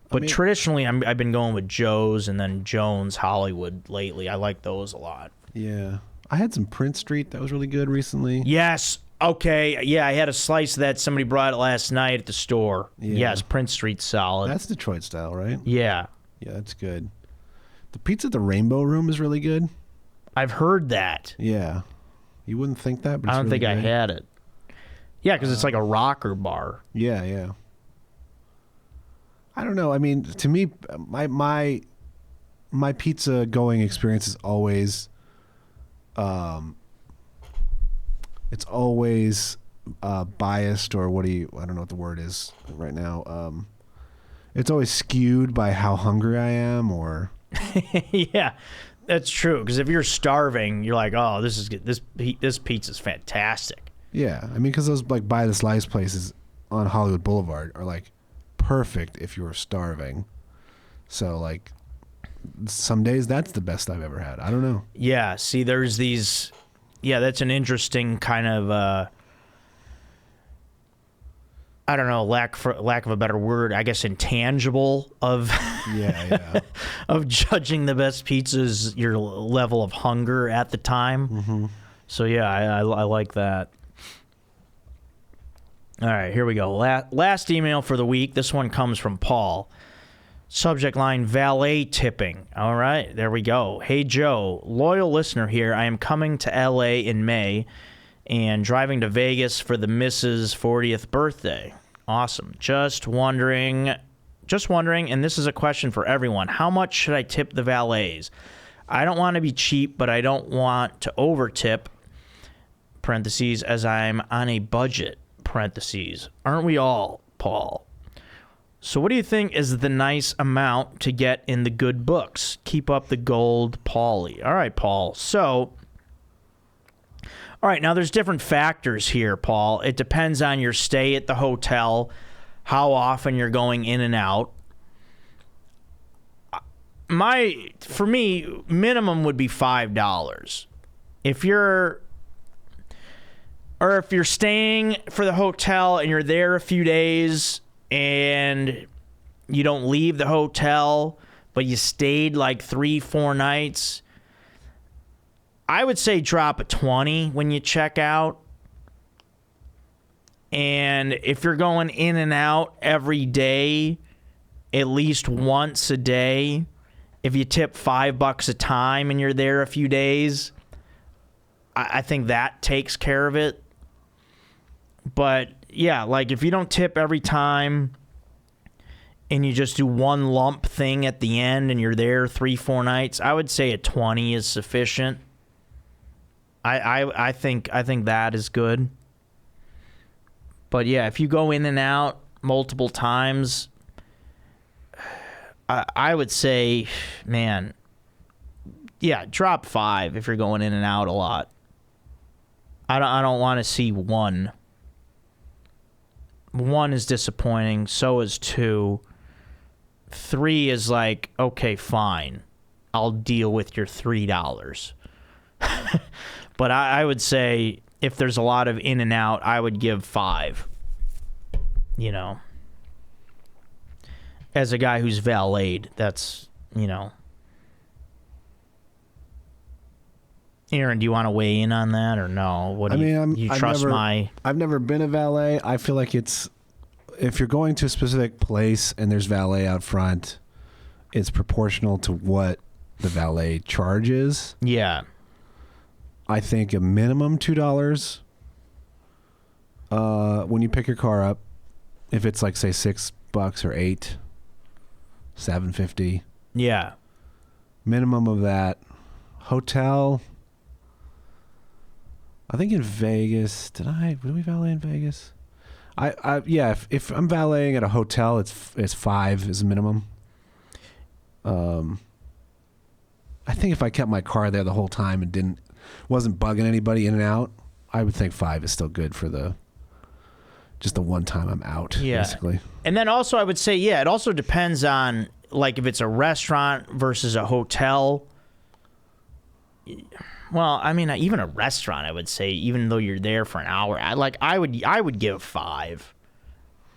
But traditionally, I've been going with Joe's and then Jones Hollywood lately. I like those a lot. Yeah. I had some Prince Street that was really good recently. Yes. Okay. Yeah, I had a slice of that. Somebody brought it last night at the store. Yeah. Yes, Prince Street's solid. That's Detroit style, right? Yeah. Yeah, that's good. The pizza at the Rainbow Room is really good. I've heard that. Yeah. You wouldn't think that, but I don't really think good. I had it. Yeah, because it's like a rocker bar. Yeah, yeah. I don't know. I mean, to me, my pizza going experience is always, it's always biased, or I don't know what the word is right now. It's always skewed by how hungry I am, or. Yeah, that's true. Because if you're starving, you're like, oh, this is good. This pizza's fantastic. Yeah, I mean, because those like by the slice places on Hollywood Boulevard are like perfect if you're starving. So like some days that's the best I've ever had. I don't know. Yeah, see, there's these. Yeah, that's an interesting kind of. I don't know, lack of a better word, I guess intangible of of judging the best pizzas, your level of hunger at the time. Mm-hmm. So yeah, I like that. All right, here we go. Last email for the week. This one comes from Paul. Subject line, valet tipping. All right, there we go. Hey, Joe, loyal listener here. I am coming to L.A. in May and driving to Vegas for the Mrs. 40th birthday. Awesome. Just wondering, and this is a question for everyone, how much should I tip the valets? I don't want to be cheap, but I don't want to over-tip, parentheses, as I'm on a budget, parentheses. Aren't we all, Paul? So what do you think is the nice amount to get in the good books? Keep up the gold, Paulie. All right, Paul. So, all right, now there's different factors here, Paul. It depends on your stay at the hotel, how often you're going in and out. For me, minimum would be $5. If you're staying for the hotel and you're there a few days and you don't leave the hotel, but you stayed like 3-4 nights, I would say drop a 20 when you check out. And if you're going in and out every day, at least once a day, if you tip $5 a time and you're there a few days, I think that takes care of it. But yeah, like if you don't tip every time and you just do one lump thing at the end and you're there 3-4 nights, I would say a 20 is sufficient. I think that is good. But yeah, if you go in and out multiple times, I would say, man, yeah, drop 5 if you're going in and out a lot. I don't want to see 1. 1 is disappointing. So is 2. 3 is like, okay, fine. I'll deal with your $3. But I would say if there's a lot of in and out, I would give 5. You know, as a guy who's valeted, that's, you know. Aaron, do you want to weigh in on that or no? What do you trust my? I've never been a valet. I feel like if you're going to a specific place and there's valet out front, it's proportional to what the valet charges. Yeah. I think a minimum $2 when you pick your car up. If it's like say $6 or $8, $7.50. Yeah. Minimum of that. Hotel. I think in Vegas, did we valet in Vegas? Yeah, if I'm valeting at a hotel, it's 5 is minimum. I think if I kept my car there the whole time and wasn't bugging anybody in and out, I would think 5 is still good for just the one time I'm out, basically. And then also I would say, yeah, it also depends on, like, if it's a restaurant versus a hotel. Well, I mean, even a restaurant, I would say, even though you're there for an hour, I would give 5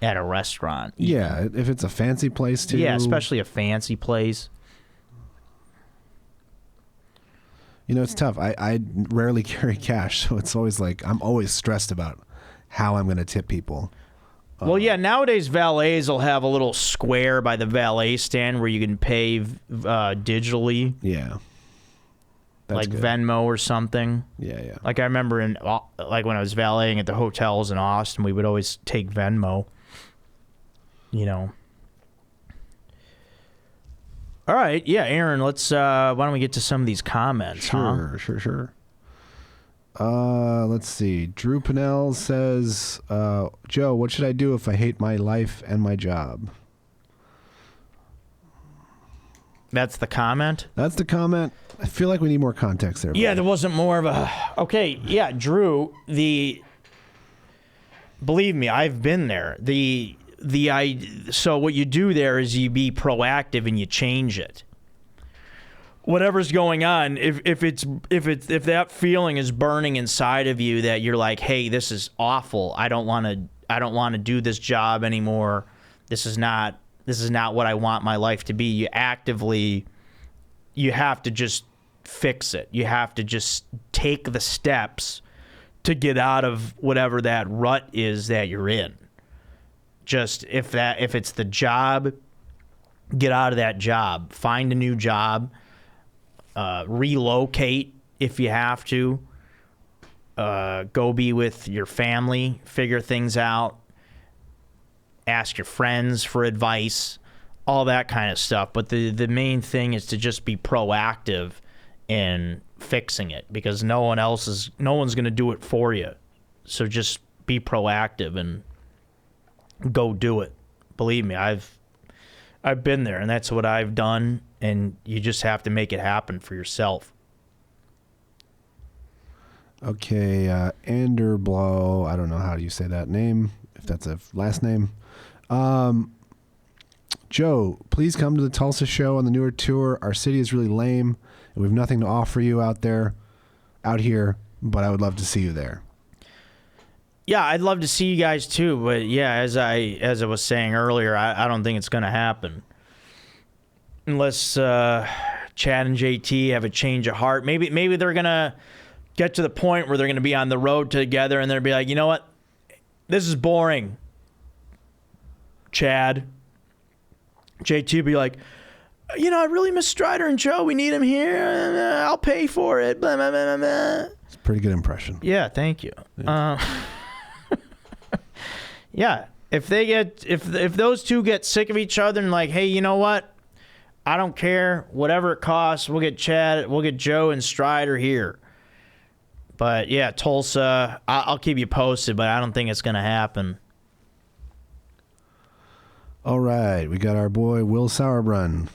at a restaurant. Even. Yeah, if it's a fancy place too. Yeah, especially a fancy place. You know, it's tough. I rarely carry cash, so it's always like I'm always stressed about how I'm going to tip people. Well, yeah, nowadays valets will have a little square by the valet stand where you can pay digitally. Yeah. That's like good. Venmo or something. Yeah. Like I remember when I was valeting at the hotels in Austin, we would always take Venmo. You know. All right, yeah, Aaron, let's why don't we get to some of these comments, Sure. Let's see. Drew Pinnell says, Joe, what should I do if I hate my life and my job? That's the comment? That's the comment. I feel like we need more context there. Yeah, there wasn't more of a... Okay, yeah, Drew, believe me, I've been there. So what you do there is you be proactive and you change it. Whatever's going on, if that feeling is burning inside of you that you're like, hey, this is awful. I don't want to do this job anymore. This is not what I want my life to be. You have to just fix it. You have to just take the steps to get out of whatever that rut is that you're in. Just if it's the job, get out of that job, find a new job, relocate if you have to, go be with your family, figure things out, ask your friends for advice, all that kind of stuff. But the main thing is to just be proactive in fixing it, because no one's going to do it for you. So just be proactive and go do it. Believe me, I've been there, and that's what I've done, and you just have to make it happen for yourself. Okay, Anderblow, I don't know how you say that name, if that's a last name. Joe, please come to the Tulsa show on the newer tour. Our city is really lame, and we have nothing to offer you out here, but I would love to see you there. Yeah, I'd love to see you guys too, but yeah, as I was saying earlier, I don't think it's going to happen unless Chad and JT have a change of heart. Maybe they're going to get to the point where they're going to be on the road together and they'll be like, you know what, this is boring. Chad, JT will be like, you know, I really miss Strider and Joe. We need him here. I'll pay for it. Blah, blah, blah, blah. It's a pretty good impression. Yeah, thank you. Yeah. Yeah, if those two get sick of each other and like, hey, you know what? I don't care. Whatever it costs, we'll get Joe and Strider here. But yeah, Tulsa, I'll keep you posted, but I don't think it's going to happen. All right, we got our boy Will Sauerbrunn.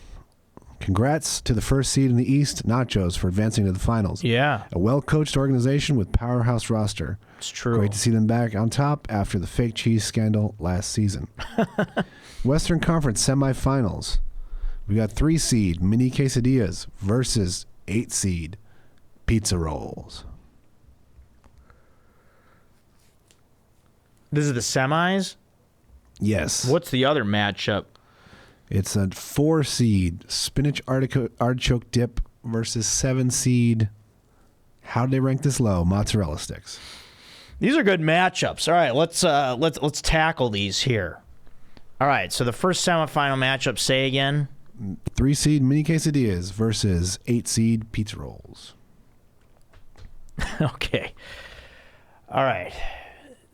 Congrats to the first seed in the East, Nachos, for advancing to the finals. Yeah. A well-coached organization with powerhouse roster. It's true. Great to see them back on top after the fake cheese scandal last season. Western Conference semifinals. We got 3 seed mini quesadillas versus 8 seed pizza rolls. This is the semis? Yes. What's the other matchup? It's a 4 seed spinach artichoke dip versus 7 seed. How did they rank this low? Mozzarella sticks. These are good matchups. All right, let's tackle these here. All right, so the first semifinal matchup, say again. 3 seed mini quesadillas versus 8 seed pizza rolls. Okay. All right.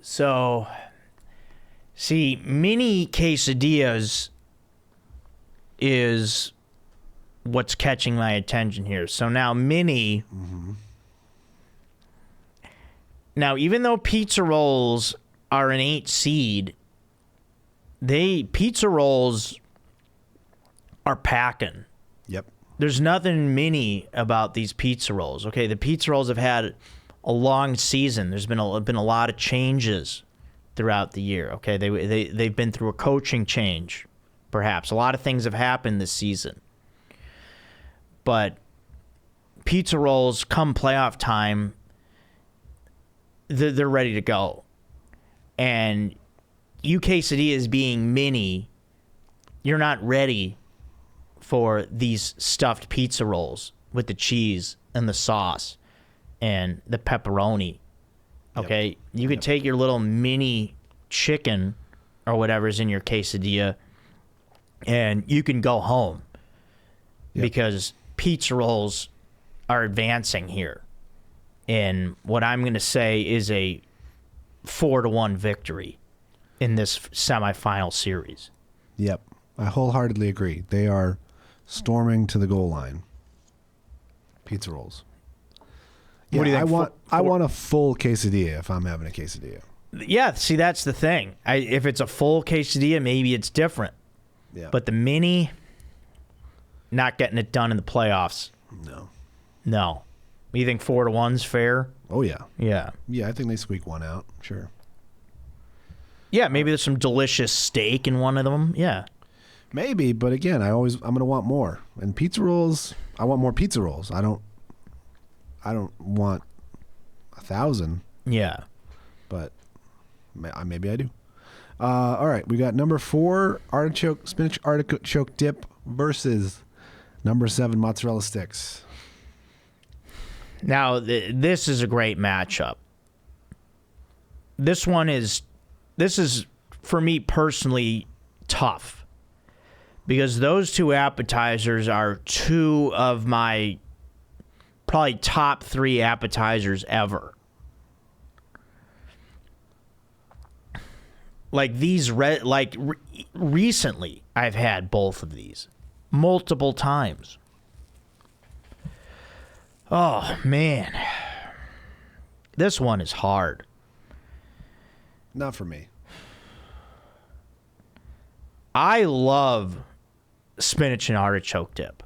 So, see, mini quesadillas is what's catching my attention here. So now mini. Mm-hmm. Now, even though pizza rolls are an 8 seed, pizza rolls are packing. Yep. There's nothing mini about these pizza rolls. Okay, the pizza rolls have had a long season. There's been a lot of changes throughout the year. Okay, they've been through a coaching change, perhaps. A lot of things have happened this season. But pizza rolls, come playoff time, they're ready to go. And you quesadillas being mini, you're not ready for these stuffed pizza rolls with the cheese and the sauce and the pepperoni. Okay? Yep. You could take your little mini chicken or whatever's in your quesadilla and you can go home. Yep. Because pizza rolls are advancing here. And what I'm going to say is a 4-1 victory in this semifinal series. Yep. I wholeheartedly agree. They are storming to the goal line. Pizza rolls. Yeah, what do you think? I want a full quesadilla if I'm having a quesadilla. Yeah, see, that's the thing. If it's a full quesadilla, maybe it's different. Yeah. But the mini, not getting it done in the playoffs. No. You think 4-1's fair? Oh, yeah. Yeah. Yeah, I think they squeak one out. Sure. Yeah, maybe there's some delicious steak in one of them. Yeah. Maybe, but again, I'm going to want more. And pizza rolls, I want more pizza rolls. I don't want 1,000. Yeah. But maybe I do. All right, we got number 4 spinach artichoke dip versus number 7 mozzarella sticks. Now, this is a great matchup. This is, for me personally, tough. because those two appetizers are two of my probably top 3 appetizers ever. Like recently, I've had both of these multiple times. Oh, man. This one is hard. Not for me. I love spinach and artichoke dip.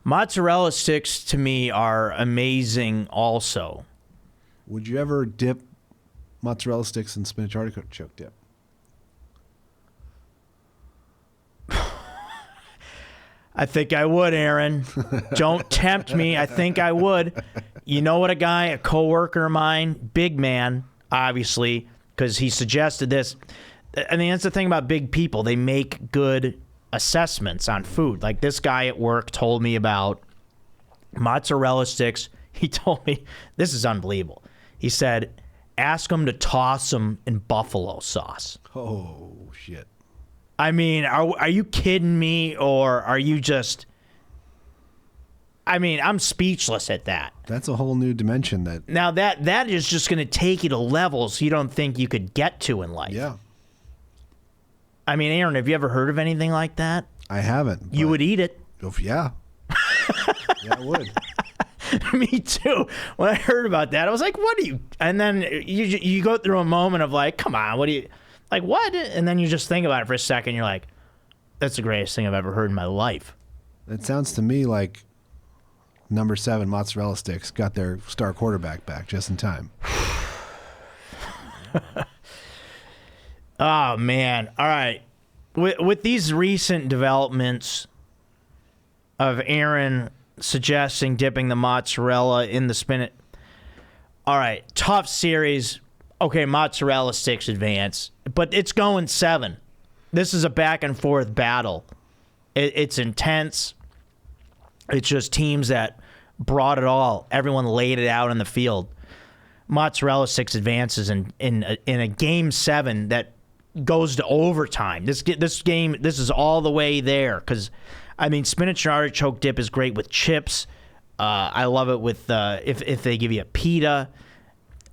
Mozzarella sticks to me are amazing also. Would you ever dip mozzarella sticks in spinach artichoke dip? I think I would, Aaron. Don't tempt me. I think I would. You know what a coworker of mine, big man, obviously, because he suggested this. I mean, that's the thing about big people. They make good assessments on food. Like this guy at work told me about mozzarella sticks. He told me, this is unbelievable. He said, ask them to toss them in buffalo sauce. Oh, shit. I mean, are you kidding me, or are you just... I mean, I'm speechless at that. That's a whole new dimension. Now, that is just going to take you to levels you don't think you could get to in life. Yeah. I mean, Aaron, have you ever heard of anything like that? I haven't. You would eat it. Yeah. Yeah, I would. Me too. When I heard about that, I was like, what are you... And then you go through a moment of like, come on, what do you... Like, what? And then you just think about it for a second. You're like, that's the greatest thing I've ever heard in my life. It sounds to me like number 7 mozzarella sticks got their star quarterback back just in time. Oh, man. All right. With these recent developments of Aaron suggesting dipping the mozzarella in the spinach. All right. Tough series. Okay, mozzarella sticks advance, but it's going 7. This is a back and forth battle. It's intense. It's just teams that brought it all. Everyone laid it out in the field. Mozzarella sticks advances in a game 7 that goes to overtime. This game, this is all the way there because, I mean, spinach and artichoke dip is great with chips. I love it with if they give you a pita.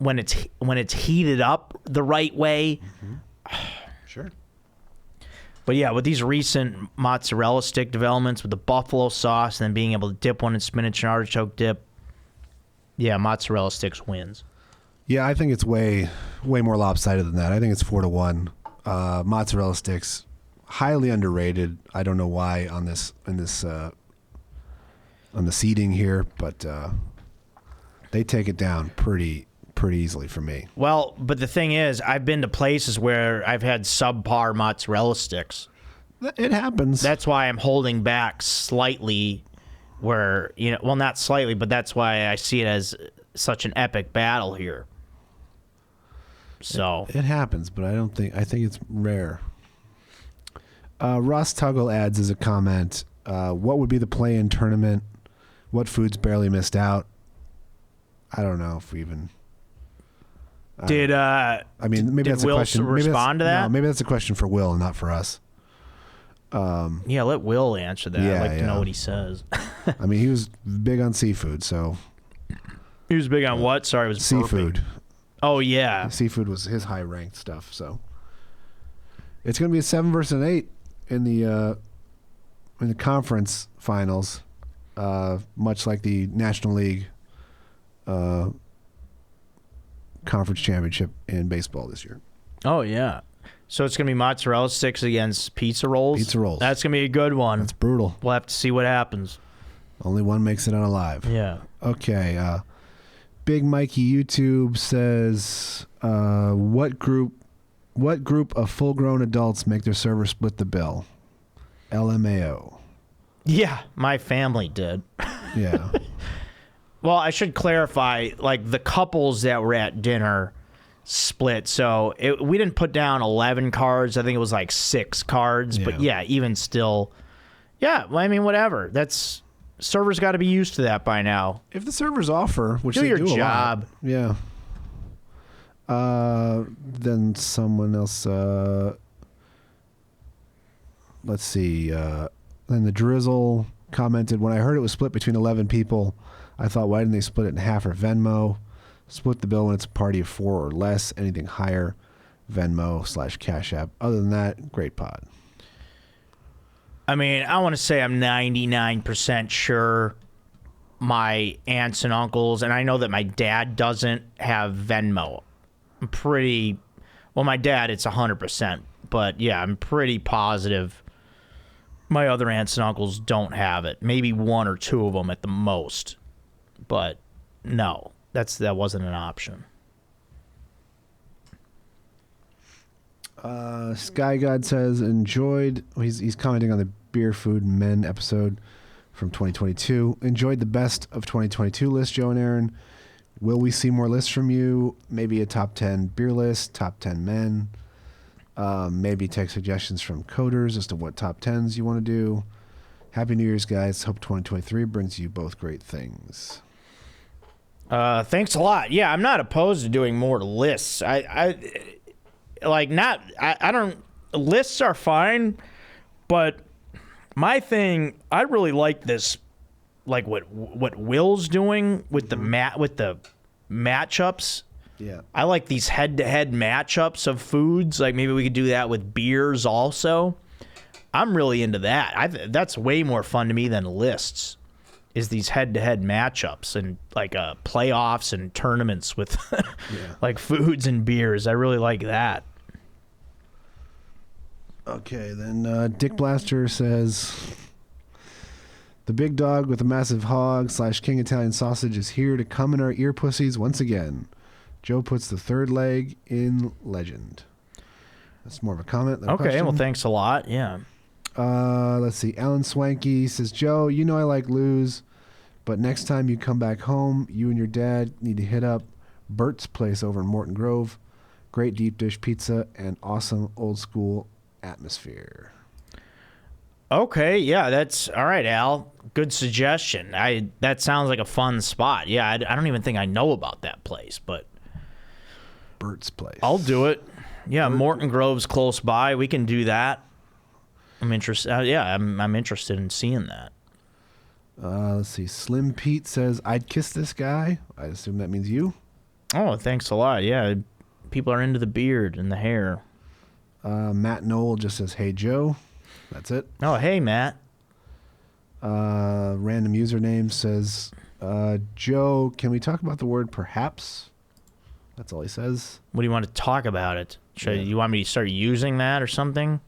When it's heated up the right way. Mm-hmm. Sure. But yeah, with these recent mozzarella stick developments with the buffalo sauce and then being able to dip one in spinach and artichoke dip, yeah, mozzarella sticks wins. Yeah, I think it's way more lopsided than that. I think it's 4-1. Mozzarella sticks, highly underrated. I don't know why on the seating here, but they take it down pretty easily for me. Well, but the thing is, I've been to places where I've had subpar mozzarella sticks. It happens. That's why I'm holding back slightly where, well, not slightly, but that's why I see it as such an epic battle here. So it happens, but I think it's rare. Ross Tuggle adds as a comment, what would be the play-in tournament? What foods barely missed out? I don't know if we even... Maybe that's Will a question. Respond to that? No, maybe that's a question for Will and not for us. Yeah, let Will answer that. I'd like to know what he says. I mean, he was big on seafood, so... He was big on what? Sorry, it was seafood. Burping. Oh, yeah. Seafood was his high-ranked stuff, so... It's going to be a 7 versus an 8 in the conference finals, much like the National League conference championship in baseball this year. Oh, yeah. So it's going to be mozzarella sticks against pizza rolls? Pizza rolls. That's going to be a good one. That's brutal. We'll have to see what happens. Only one makes it out alive. Yeah. Okay. Big Mikey YouTube says, what group of full-grown adults make their server split the bill? LMAO. Yeah, my family did. Yeah. Well, I should clarify, like, the couples that were at dinner split. So we didn't put down 11 cards. I think it was like 6 cards. Yeah. But, yeah, even still. Yeah, well, I mean, whatever. Servers got to be used to that by now. If the servers offer, which do they your do job. A lot, yeah. Then someone else... let's see. Then the Drizzle commented, when I heard it was split between 11 people, I thought, why didn't they split it in half or Venmo? Split the bill when it's a party of 4 or less. Anything higher, Venmo/Cash App. Other than that, great pod. I mean, I want to say I'm 99% sure my aunts and uncles, and I know that my dad doesn't have Venmo. I'm pretty, well, my dad, it's 100%, but yeah, I'm pretty positive my other aunts and uncles don't have it. Maybe 1 or 2 of them at the most, but no, that wasn't an option. Sky God says, enjoyed, he's commenting on the Beer Food Men episode from 2022. Enjoyed the best of 2022 list, Joe and Aaron. Will we see more lists from you? Maybe a top 10 beer list, top 10 men. Maybe take suggestions from coders as to what top 10s you want to do. Happy New Year's, guys. Hope 2023 brings you both great things. Thanks a lot. Yeah, I'm not opposed to doing more lists. Lists are fine, but my thing, I really like this, like what Will's doing with the matchups. Yeah. I like these head-to-head matchups of foods. Like maybe we could do that with beers also. I'm really into that. That's way more fun to me than lists, is these head-to-head matchups and like playoffs and tournaments with like foods and beers. I really like that. Okay, then Dick Blaster says, the big dog with the massive hog / King Italian sausage is here to come in our ear pussies once again. Joe puts the third leg in legend. That's more of a comment than a question. Well, thanks a lot. Yeah. Let's see. Alan Swanky says, Joe, you know I like lose, but next time you come back home, you and your dad need to hit up Bert's place over in Morton Grove. Great deep dish pizza and awesome old school atmosphere. Okay, yeah, that's all right, Al. Good suggestion. That sounds like a fun spot. Yeah, I don't even think I know about that place, but Bert's place. I'll do it. Yeah, Morton Grove's close by. We can do that. I'm interested. I'm interested in seeing that. Let's see. Slim Pete says, I'd kiss this guy. I assume that means you. Oh, thanks a lot. Yeah, people are into the beard and the hair. Matt Knoll just says, hey, Joe. That's it. Oh, hey, Matt. Random username says, Joe, can we talk about the word perhaps? That's all he says. What do you want to talk about it? You want me to start using that or something?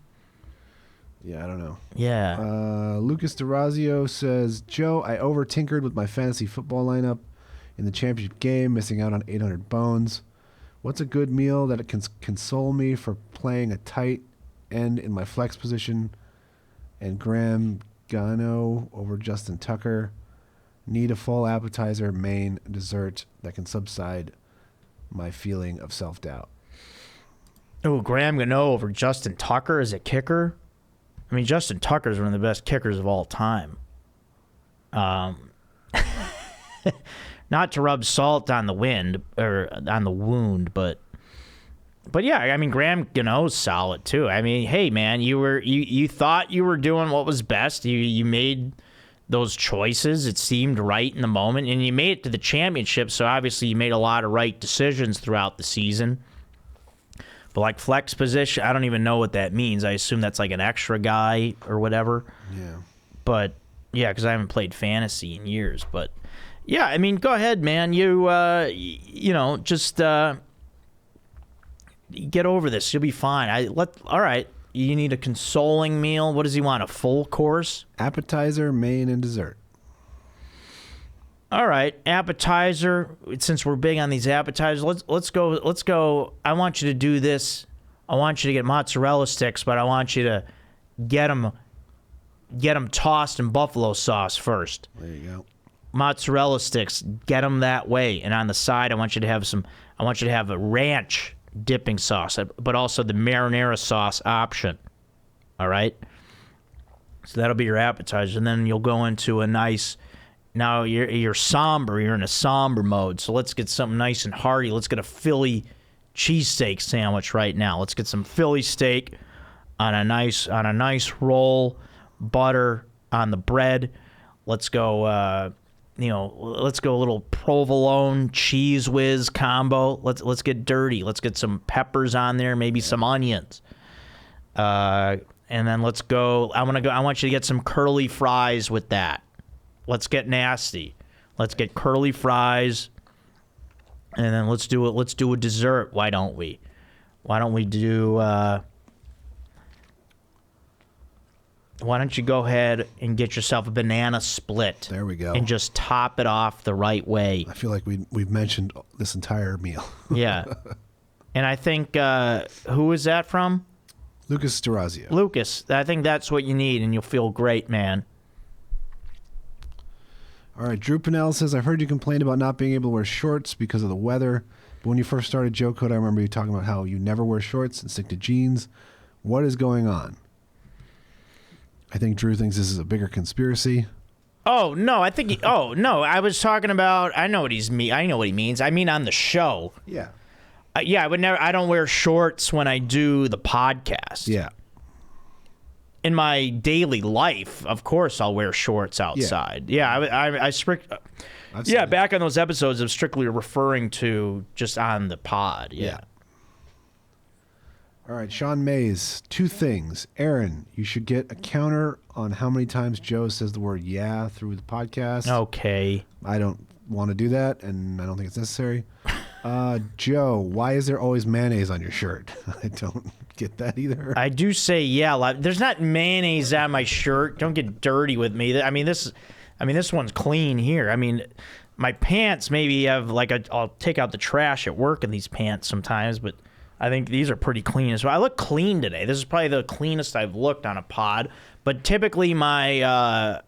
Yeah, I don't know. Yeah. Lucas DeRazio says, Joe, I over-tinkered with my fantasy football lineup in the championship game, missing out on 800 bones. What's a good meal that can console me for playing a tight end in my flex position and Graham Gano over Justin Tucker? Need a full appetizer, main, dessert that can subside my feeling of self-doubt. Oh, Graham Gano over Justin Tucker as a kicker? I mean, Justin Tucker is one of the best kickers of all time. Not to rub salt on the wind or on the wound, but yeah, I mean, Graham Gano's solid too. I mean, hey man, you thought you were doing what was best. You made those choices. It seemed right in the moment, and you made it to the championship. So obviously, you made a lot of right decisions throughout the season. But like flex position, I don't even know what that means. I assume that's like an extra guy or whatever. Yeah. But yeah, because I haven't played fantasy in years. But yeah, I mean, go ahead, man. Just get over this. You'll be fine. All right. You need a consoling meal. What does he want? A full course? Appetizer, main, and dessert. All right, appetizer. Since we're big on these appetizers, let's go. I want you to do this. I want you to get mozzarella sticks, but I want you to get them tossed in buffalo sauce first. There you go. Mozzarella sticks, get them that way. And on the side, I want you to have a ranch dipping sauce, but also the marinara sauce option. All right? So that'll be your appetizer. And then you'll go into a nice, now you're somber. You're in a somber mode. So let's get something nice and hearty. Let's get a Philly cheesesteak sandwich right now. Let's get some Philly steak. on a nice roll, butter on the bread. Let's go. Let's go a little provolone cheese whiz combo. Let's get dirty. Let's get some peppers on there, maybe some onions. And then let's go. I want you to get some curly fries with that. Let's get nasty. Let's get curly fries. And then let's do it. Let's do a dessert. Why don't we? Why don't we do? Why don't you go ahead and get yourself a banana split? There we go. And just top it off the right way. I feel like we've mentioned this entire meal. Yeah. And I think, who is that from? Lucas Durazio. Lucas. I think that's what you need, and you'll feel great, man. All right. Drew Pinnell says, I've heard you complain about not being able to wear shorts because of the weather. But when you first started Joe Code, I remember you talking about how you never wear shorts and stick to jeans. What is going on? I think Drew thinks this is a bigger conspiracy. Oh no, I think. No, I was talking about. I know what he means. I mean on the show. Yeah. Yeah, I would never. I don't wear shorts when I do the podcast. Yeah. In my daily life, of course, I'll wear shorts outside. Yeah, back on those episodes of strictly referring to just on the pod. Yeah. All right, Sean Mays, 2 things. Aaron, you should get a counter on how many times Joe says the word yeah through the podcast. Okay. I don't want to do that, and I don't think it's necessary. Joe, why is there always mayonnaise on your shirt? I don't get that either. I do say yeah. There's not mayonnaise on my shirt. Don't get dirty with me. I mean, this one's clean here. I mean, my pants maybe have I'll take out the trash at work in these pants sometimes, but I think these are pretty clean as well. I look clean today. This is probably the cleanest I've looked on a pod. But typically I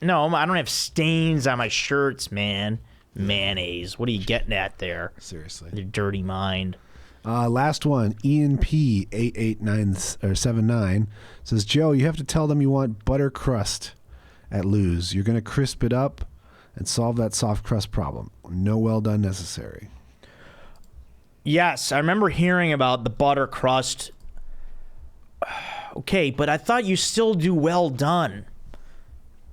don't have stains on my shirts, man. Mayonnaise. What are you getting at there? Seriously. Your dirty mind. Last one. Ian P. 88979 says, Joe, you have to tell them you want butter crust at Lou's. You're going to crisp it up and solve that soft crust problem. No well done necessary. Yes, I remember hearing about the butter crust. Okay, but I thought you still do well done.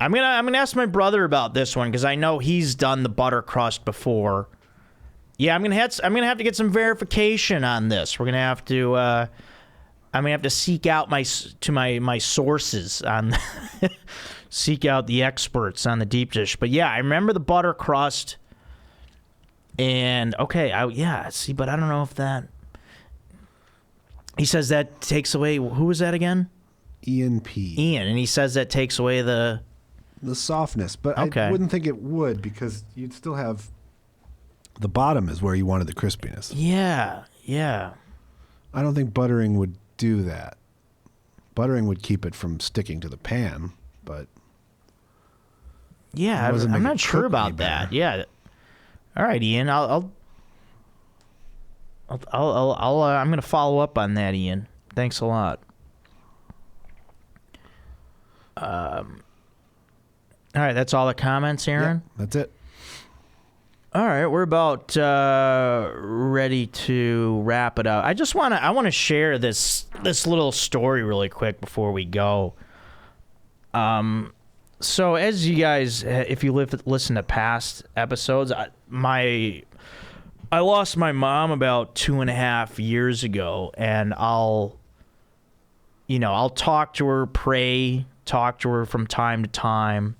I'm gonna ask my brother about this one because I know he's done the butter crust before. Yeah, I'm gonna have to get some verification on this. I'm gonna have to seek out my sources on seek out the experts on the deep dish. But yeah, I remember the butter crust. And okay, but I don't know if that. He says that takes away. Who was that again? Ian P. Ian, and he says that takes away the softness, but okay. I wouldn't think it would because you'd still have the bottom is where you wanted the crispiness. Yeah. I don't think buttering would do that. Buttering would keep it from sticking to the pan, but yeah, I'm not sure about that. Yeah. All right, Ian. I'm gonna follow up on that, Ian. Thanks a lot. All right, that's all the comments, Aaron. Yeah, that's it. All right, we're about ready to wrap it up. I want to share this little story really quick before we go. So as you guys, if you listen to past episodes, I lost my mom about 2.5 years ago, and I'll talk to her, talk to her from time to time.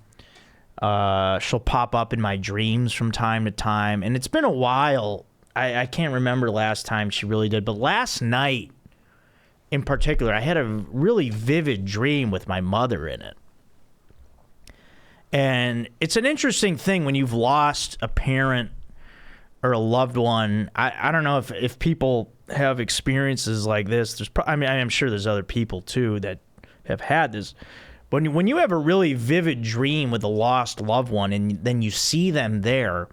She'll pop up in my dreams from time to time, and it's been a while. I can't remember last time she really did, but last night in particular, I had a really vivid dream with my mother in it. And it's an interesting thing when you've lost a parent or a loved one. I don't know if people have experiences like this. I'm sure there's other people too that have had this. But when you have a really vivid dream with a lost loved one and then you see them there,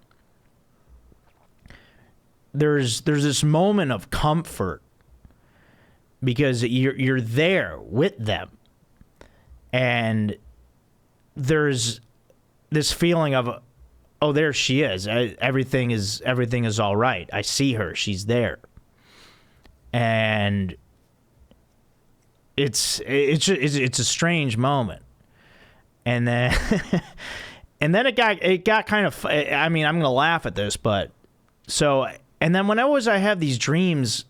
there's this moment of comfort because you're there with them. And there's this feeling of, oh, there she is. Everything is all right. I see her. She's there. And it's a strange moment. And then and then it got kind of, I mean, I'm going to laugh at this, but so, and then whenever I have these dreams,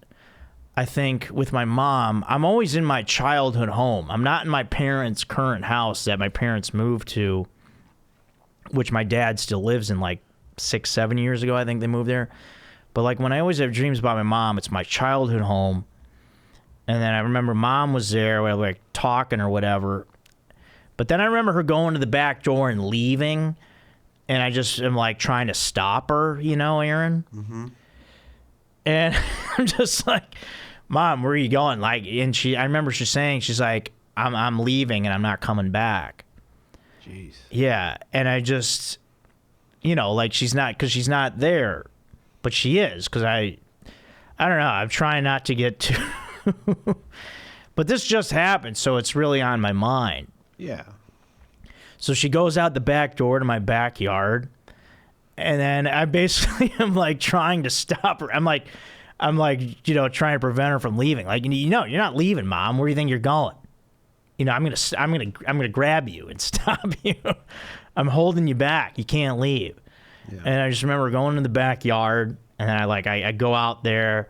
I think with my mom, I'm always in my childhood home. I'm not in my parents' current house that my parents moved to, which my dad still lives in, like 6-7 years ago, I think they moved there. But like when I always have dreams about my mom, it's my childhood home. And then I remember mom was there, we were like talking or whatever. But then I remember her going to the back door and leaving. And I just am like trying to stop her, you know, Aaron? Mm-hmm. And I'm just like, Mom, where are you going? Like, and I remember she's saying, she's like, I'm leaving and I'm not coming back. Jeez. Yeah. And I just, you know, like she's not there, but she is. Cause I don't know. I'm trying not to get too, but this just happened. So it's really on my mind. Yeah. So she goes out the back door to my backyard. And then I basically am like trying to stop her. I'm like, you know, trying to prevent her from leaving. Like, you know, you're not leaving, Mom. Where do you think you're going? You know, I'm gonna grab you and stop you. I'm holding you back. You can't leave. Yeah. And I just remember going to the backyard, and then I go out there,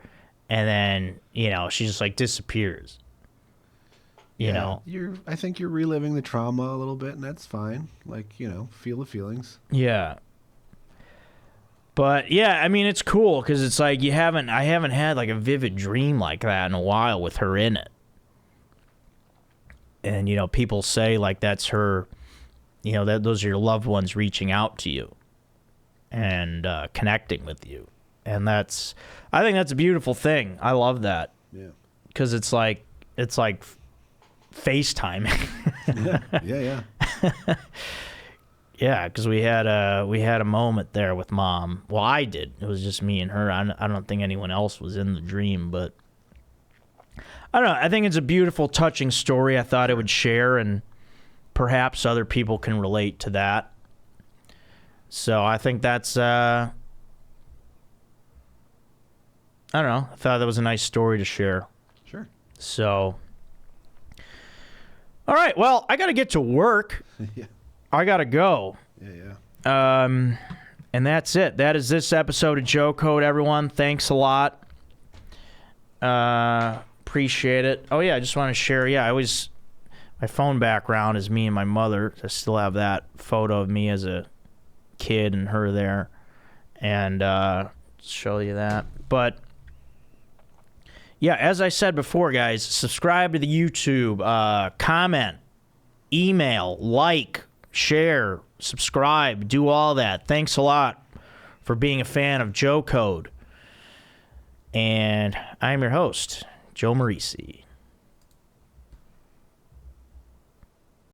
and then, you know, she just like disappears. You know, I think you're reliving the trauma a little bit, and that's fine. Like, you know, feel the feelings. Yeah. But yeah, I mean, it's cool because it's like I haven't had like a vivid dream like that in a while with her in it. And, you know, people say like that's her, you know, that those are your loved ones reaching out to you and connecting with you. And I think that's a beautiful thing. I love that. Yeah. Because it's like FaceTiming. Yeah. Yeah, because we had a moment there with Mom. Well, I did. It was just me and her. I don't think anyone else was in the dream, but I don't know. I think it's a beautiful, touching story. I thought I would share, and perhaps other people can relate to that. So I think that's I don't know. I thought that was a nice story to share. Sure. So, all right. Well, I got to get to work. Yeah. I gotta go. Yeah. And that's it. That is this episode of Joe Code, everyone. Thanks a lot. Appreciate it. Oh yeah, I just want to share. Yeah, my phone background is me and my mother. I still have that photo of me as a kid and her there, and show you that. But yeah, as I said before, guys, subscribe to the YouTube, comment, email, like, share, subscribe, do all that. Thanks a lot for being a fan of Joe Code. And I'm your host, Joe Marisi.